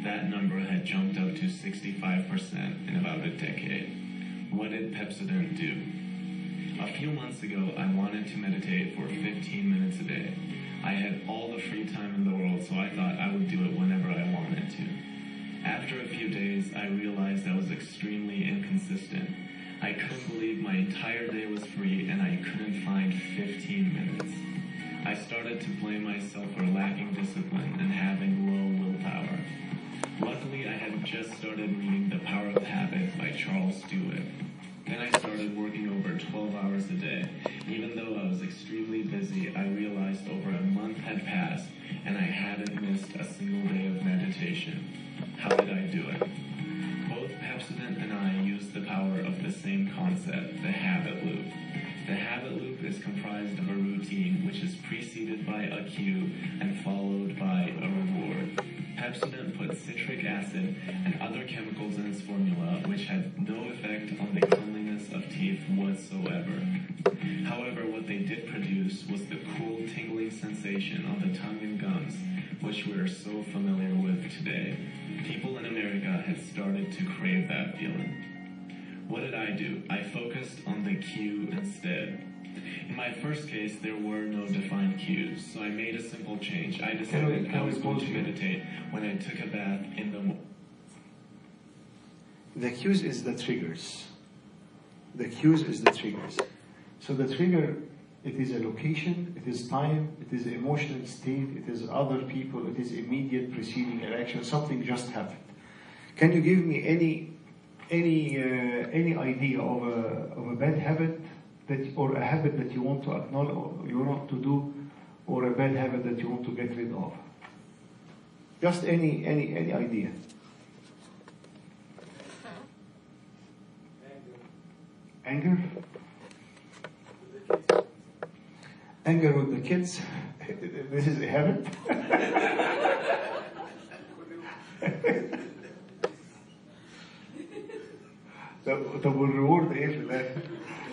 that number had jumped up to 65% in about a decade. What did Pepsodent do? A few months ago, I wanted to meditate for 15 minutes a day. I had all the free time in the world, so I thought I would do it whenever I wanted to. After a few days, I realized I was extremely inconsistent. I couldn't believe my entire day was free and I couldn't find 15 minutes. I started to blame myself for lacking discipline and having low willpower. Luckily, I had just started reading The Power of Habit by Charles Stewart. Then I started working over 12 hours a day. Even though I was extremely busy, I realized over a month had passed and I hadn't missed a single day of meditation. How did I do it? Both Pepsodent and I used the power of the same concept, the habit loop. The habit loop is comprised of a routine which is preceded by a cue and followed by a reward. Pepsodent put citric acid and other chemicals in its formula which had no effect on the cleanliness of teeth whatsoever. However, what they did produce was the cool, tingling sensation on the tongue and gums, which we're so familiar with today. People in America had started to crave that feeling. What did I do? I focused on the cue instead. In my first case, there were no defined cues, so I made a simple change. I decided I was going to meditate when I took a bath in the morning.
The cues is the triggers. The cues is the triggers. So the trigger, it is a location, it is time, it is emotional state, it is other people, it is immediate preceding an action, something just happened. Can you give me any idea of a bad habit or a habit that you want to acknowledge, or you want to do, or a bad habit that you want to get rid of? Just any idea. Anger? Anger with the kids. This is a habit. طب والريورد ايه في الاخر؟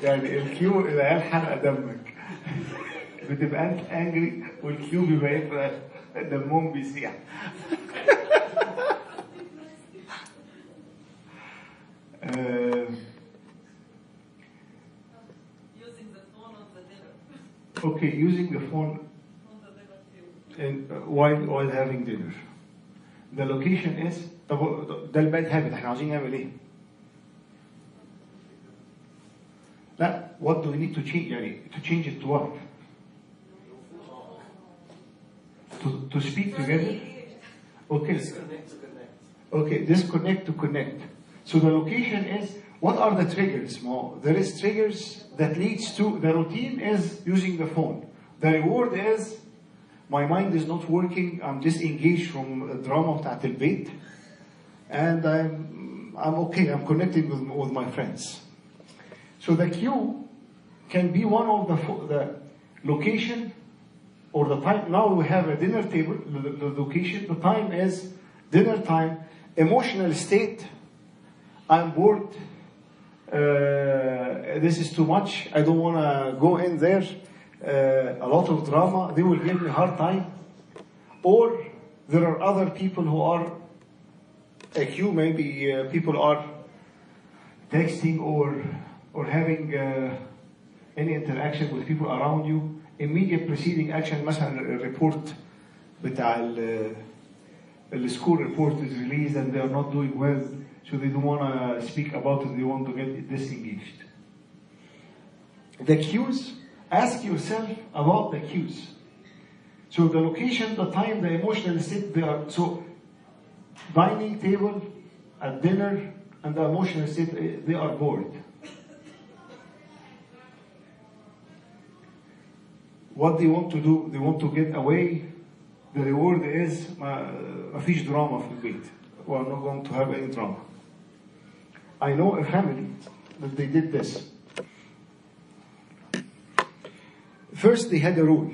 يعني الكيو العيال حرقه دمك. بتبقى انت انجري والكيو بيبقى ايه في الاخر؟ دمهم بيسيح.
Using the phone on the dinner.
Okay, using the phone and while having dinner. The location is طب ده الباد هابت، احنا عاوزين نعمل ايه؟ لا, what do we need to change? يعني to change it to what? To speak together? Okay. Okay, disconnect to connect. So the location is, what are the triggers? Well, there is triggers that leads to, the routine is using the phone. The reward is, my mind is not working, I'm disengaged from the drama بتاعت البيت, and I'm okay, I'm connecting with my friends. So the cue can be one of the location or the time. Now we have a dinner table, the location, the time is dinner time, emotional state, I'm bored, this is too much, I don't want to go in there, a lot of drama, they will give me a hard time. Or there are other people who are a cue, maybe people are texting or having any interaction with people around you, immediate preceding action, مثلا الريبورت بتاع السكول report is released and they are not doing well, so they don't want to speak about it, they want to get disengaged. The cues Ask yourself about the cues. So the location, the time, the emotional state, they are, so dining table, at dinner, and the emotional state, they are bored. What they want to do, they want to get away. The reward is, مفيش drama في البيت. We are not going to have any drama. I know a family that they did this. First, they had a rule.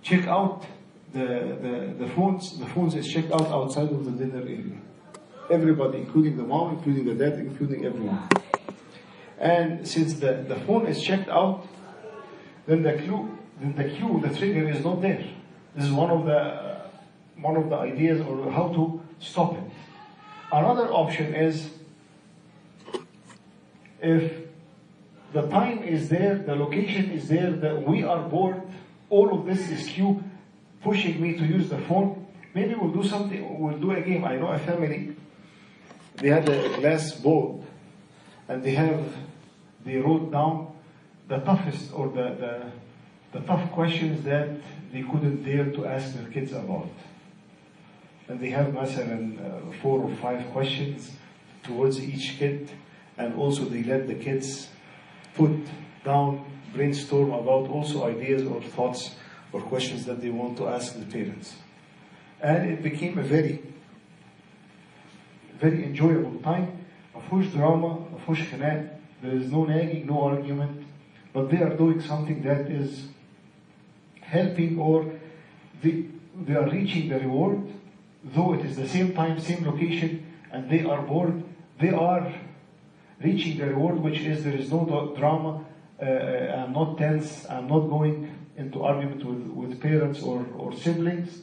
Check out the phones. The phones is checked out outside of the dinner area. Everybody, including the mom, including the dad, including everyone. And since the phone is checked out, then the trigger is not there. This is one of the ideas or how to stop it. Another option is, if the time is there, the location is there, that we are bored, all of this is cue pushing me to use the phone, maybe we'll do something, we'll do a game. I know a family, they had a glass board, and they wrote down the toughest or the tough questions that they couldn't dare to ask their kids about. And they have مثلا 4 or 5 questions towards each kid, and also they let the kids put down, brainstorm about also ideas or thoughts or questions that they want to ask the parents. And it became a very, very enjoyable time. مفهوش drama, مفهوش خناق, there is no nagging, no argument, but they are doing something that is helping, or they are reaching the reward, though it is the same time, same location, and they are bored, they are reaching the reward, which is there is no drama, I'm not tense, I'm not going into argument with parents or siblings,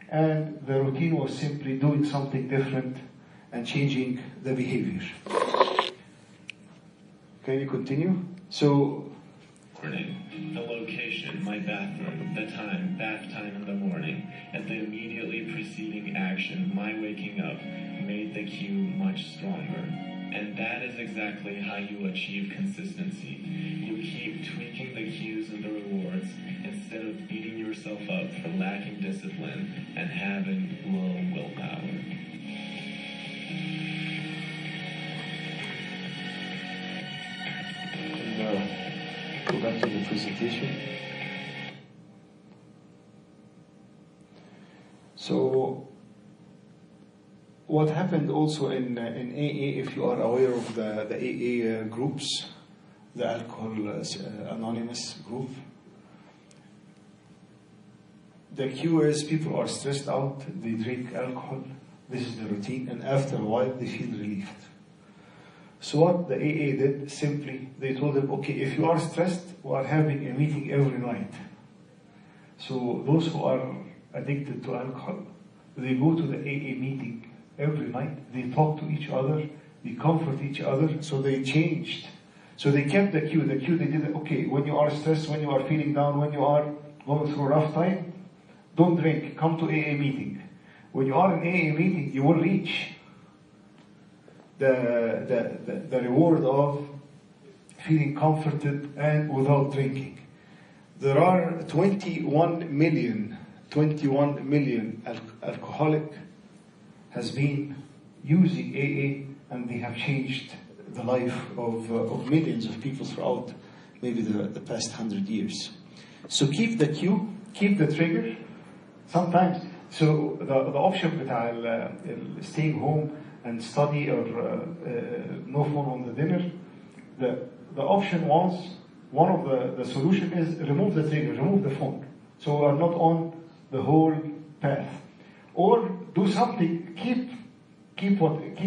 and the routine was simply doing something different and changing the behavior. Can you continue? So,
the location, my bathroom, the time, bath time in the morning, and the immediately preceding action, my waking up, made the cue much stronger. And that is exactly how you achieve consistency. You keep tweaking the cues and the rewards instead of beating yourself up for lacking discipline and having low willpower.
Go back to the presentation. So, what happened also in AA, if you are aware of the AA groups, the Alcohol Anonymous group, the cue is people are stressed out, they drink alcohol, this is the routine, and after a while they feel relieved. So what the AA did, simply, they told them, okay, if you are stressed, we are having a meeting every night. So those who are addicted to alcohol, they go to the AA meeting every night, they talk to each other, they comfort each other, so they changed. So they kept the cue. The cue they did, okay, when you are stressed, when you are feeling down, when you are going through a rough time, don't drink, come to AA meeting. When you are in AA meeting, you will reach the reward of feeling comforted and without drinking. There are 21 million alcoholic has been using AA, and they have changed the life of millions of people throughout maybe the past 100 years. So keep the cue, keep the trigger. Sometimes, so the option بتاع staying home and study or no phone on the dinner, the option was, one of the solution is remove the trigger, remove the phone. So we are not on the whole path. Or do something, keep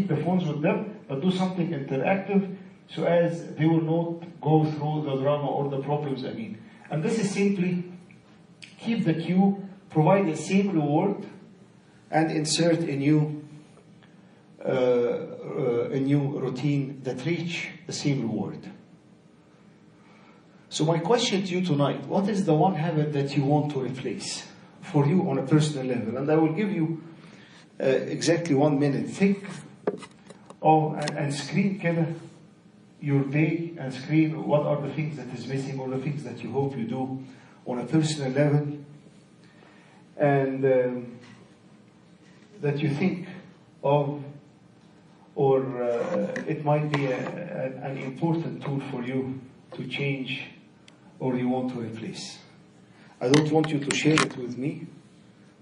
the phones with them, but do something interactive so as they will not go through the drama or the problems again. And this is simply keep the cue, provide the same reward, and insert a new routine that reach the same reward. So my question to you tonight, what is the one habit that you want to replace for you on a personal level? And I will give you exactly 1 minute. Think of and screen كده your day and screen what are the things that is missing or the things that you hope you do on a personal level, and that you think of, or it might be an important tool for you to change or you want to replace. I don't want you to share it with me,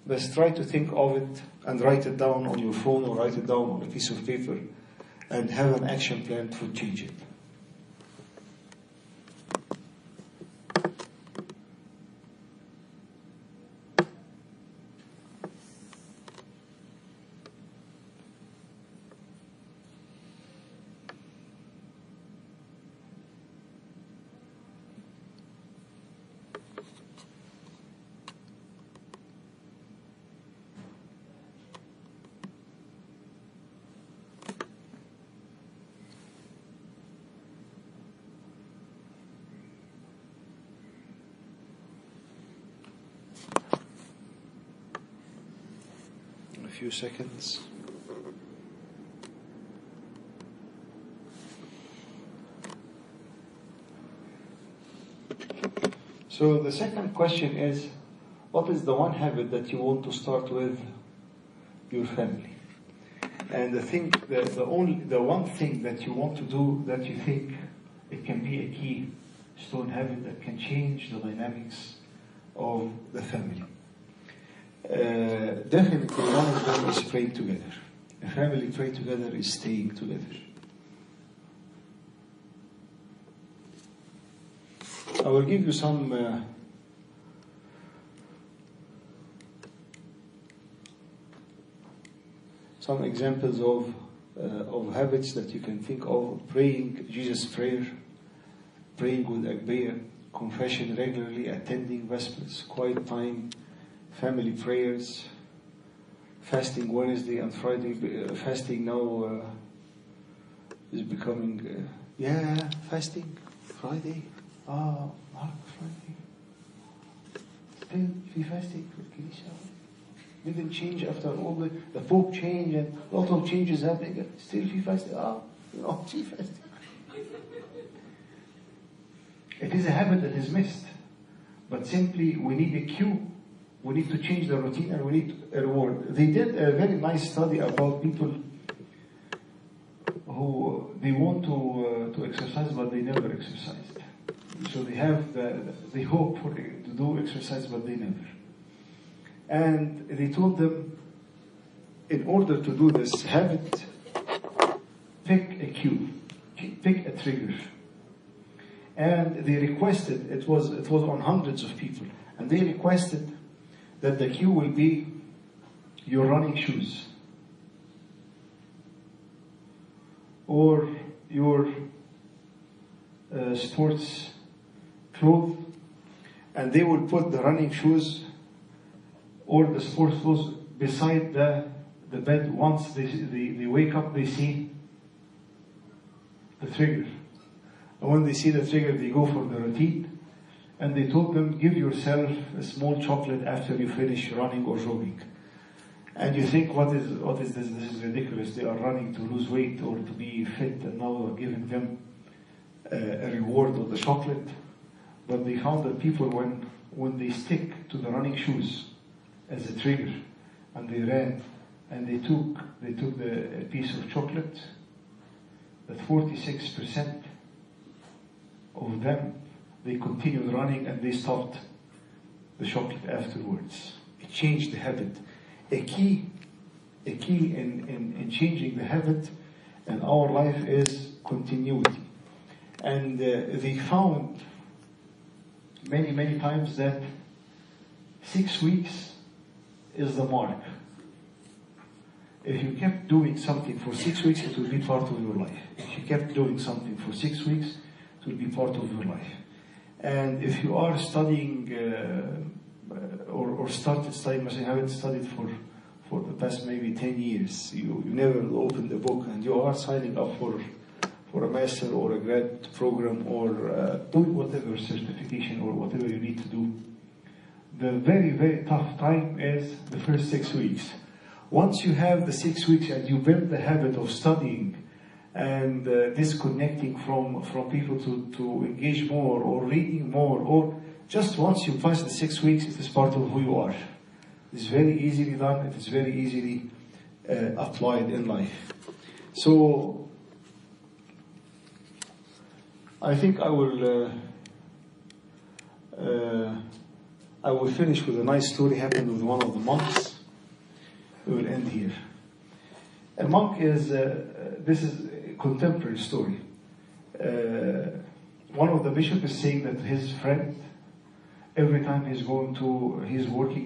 but try to think of it and write it down on your phone or write it down on a piece of paper and have an action plan to change it. A few seconds. So the second question is, what is the one habit that you want to start with your family? And the one thing that you want to do that you think it can be a keystone habit that can change the dynamics of the family. Definitely one of them is praying together. A family praying together is staying together. I will give you some examples of habits that you can think of. Praying Jesus' prayer, praying with Agbeya, confession regularly, attending Vespers, quiet time, family prayers, fasting Wednesday and Friday. Fasting now is becoming, fasting Friday. Friday. Still be fasting for Kilisha. Didn't change after all the Pope change and a lot of changes happening. Still be fasting. Be fasting. It is a habit that is missed. But simply we need a cue. We need to change the routine and we need a reward. They did a very nice study about people who they want to exercise but they never exercised. So they have they hope to do exercise but they never. And they told them, in order to do this habit, pick a cue, pick a trigger. And they requested, it was on hundreds of people, and they requested that the cue will be your running shoes or your sports clothes, and they will put the running shoes or the sports clothes beside the bed. Once they wake up, they see the trigger. And when they see the trigger, they go for the routine. And they told them, give yourself a small chocolate after you finish running or jogging. And you think, what is this? This is ridiculous. They are running to lose weight or to be fit, and now we're giving them a reward of the chocolate. But they found that people, when they stick to the running shoes as a trigger, and they ran, and they took the piece of chocolate, that 46% of them, they continued running and they stopped the chocolate afterwards. It changed the habit. A key in changing the habit in our life is continuity. And they found many times that 6 weeks is the mark. If you kept doing something for 6 weeks, it will be part of your life. If you kept doing something for 6 weeks, it will be part of your life. And if you are studying or started studying, I haven't studied for the past maybe 10 years. You never opened a book and you are signing up for a master or a grad program or doing whatever certification or whatever you need to do. The very tough time is the first 6 weeks. Once you have the 6 weeks and you build the habit of studying and disconnecting from people to engage more, or reading more, or just once you pass the 6 weeks, it is part of who you are. It's very easily done, it is very easily applied in life. So, I think I will finish with a nice story happened with one of the monks. We will end here. A monk is, this is a contemporary story. One of the bishops is saying that his friend, every time he's working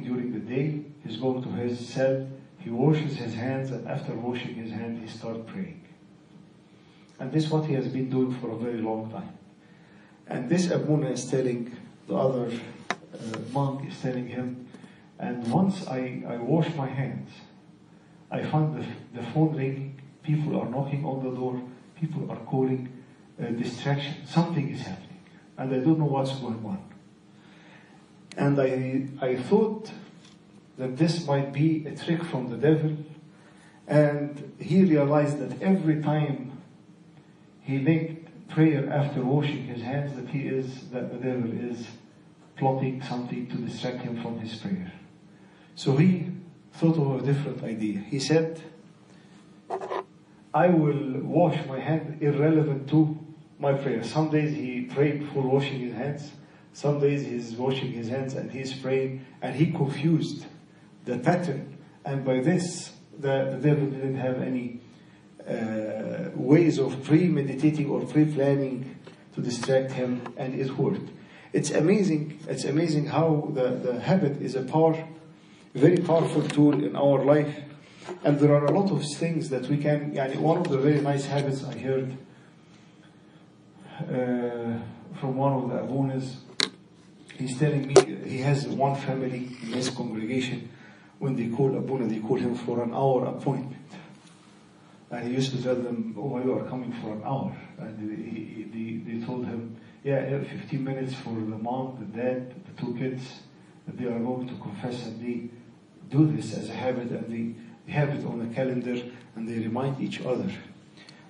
during the day, he's going to his cell, he washes his hands, and after washing his hands, he starts praying. And this is what he has been doing for a very long time. And this Abuna is telling the other monk, is telling him, and once I wash my hands, I find the phone ringing, people are knocking on the door, people are calling, distraction, something is happening, and I don't know what's going on. And I thought that this might be a trick from the devil, and he realized that every time he linked prayer after washing his hands, that the devil is plotting something to distract him from his prayer. So he thought of a different idea. He said, I will wash my hand irrelevant to my prayer. Some days he prayed before washing his hands. Some days he's washing his hands and he's praying, and he confused the pattern. And by this, the devil didn't have any ways of premeditating or pre-planning to distract him, and it worked. It's amazing. It's amazing how the habit is a very powerful tool in our life. And there are a lot of things that we can, one of the very nice habits I heard from one of the Abunas, he's telling me he has one family in his congregation, when they call Abuna, they call him for an hour appointment. And he used to tell them, oh, you are coming for an hour. And they told him, yeah, 15 minutes for the mom, the dad, the 2 kids, that they are going to confess, and they do this as a habit, and they have it on a calendar, and they remind each other.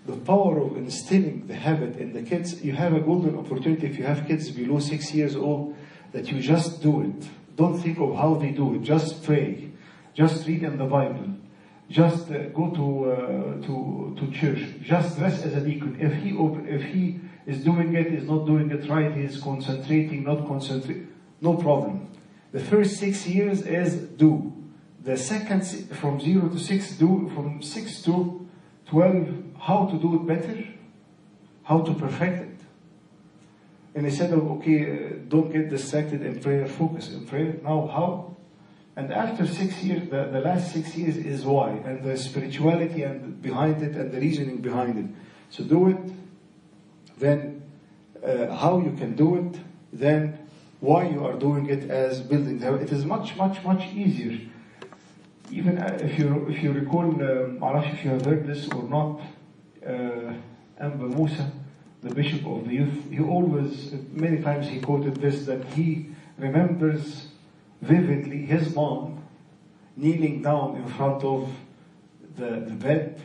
The power of instilling the habit in the kids, you have a golden opportunity if you have kids below 6 years old, that you just do it. Don't think of how they do it. Just pray. Just read in the Bible. Just go to church. Just dress as a deacon. If he is doing it, is not doing it right, he is concentrating, not concentrating, no problem. The first 6 years is do. The second, from 0 to 6, do. From 6 to 12, how to do it better, how to perfect it. And he said, okay, don't get distracted in prayer, focus in prayer. Now how? And after 6 years, the last 6 years is why, and the spirituality and behind it, and the reasoning behind it. So do it, then how you can do it, then why you are doing it as building. It is much, much, much easier. Even if you recall, I don't know if you have heard this or not, Amba Musa, the bishop of the youth, he always, many times he quoted this, that he remembers vividly his mom kneeling down in front of the bed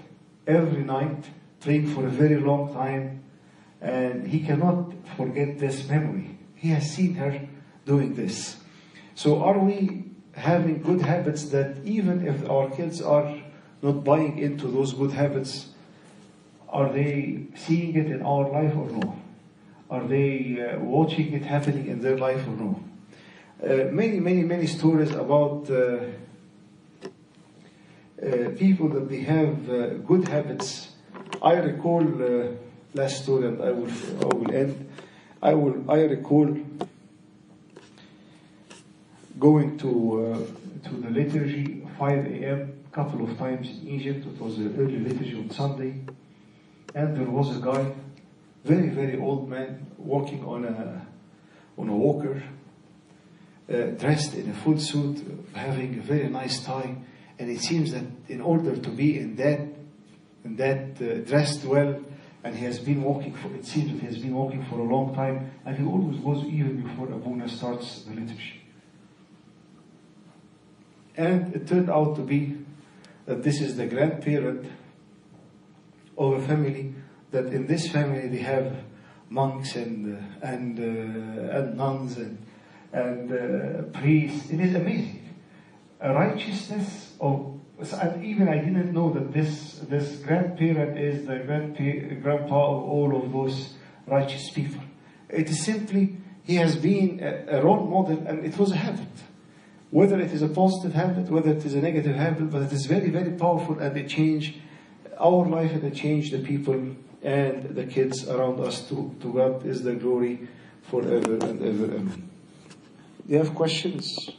every night, praying for a very long time, and he cannot forget this memory. He has seen her doing this. So are we having good habits that even if our kids are not buying into those good habits, are they seeing it in our life or no? Are they watching it happening in their life or no? Many stories about people that they have good habits. I recall last story, and I will end. I recall going to the liturgy 5 a.m. a couple of times in Egypt. It was an early liturgy on Sunday, and there was a guy, very, very old man, walking on a walker, dressed in a full suit, having a very nice tie, and it seems that in order to be in that dressed well, and he has been walking it seems that he has been walking for a long time, and he always goes even before Abuna starts the liturgy. And it turned out to be that this is the grandparent of a family that in this family they have monks and nuns and priests. It is amazing. A righteousness of, and even I didn't know that this grandparent is the grandpa of all of those righteous people. It is simply, he has been a role model, and it was a habit. Whether it is a positive habit, whether it is a negative habit, but it is very, very powerful, and it changed our life, and it changed the people and the kids around us. To God is the glory forever and ever. Amen. Do you have questions?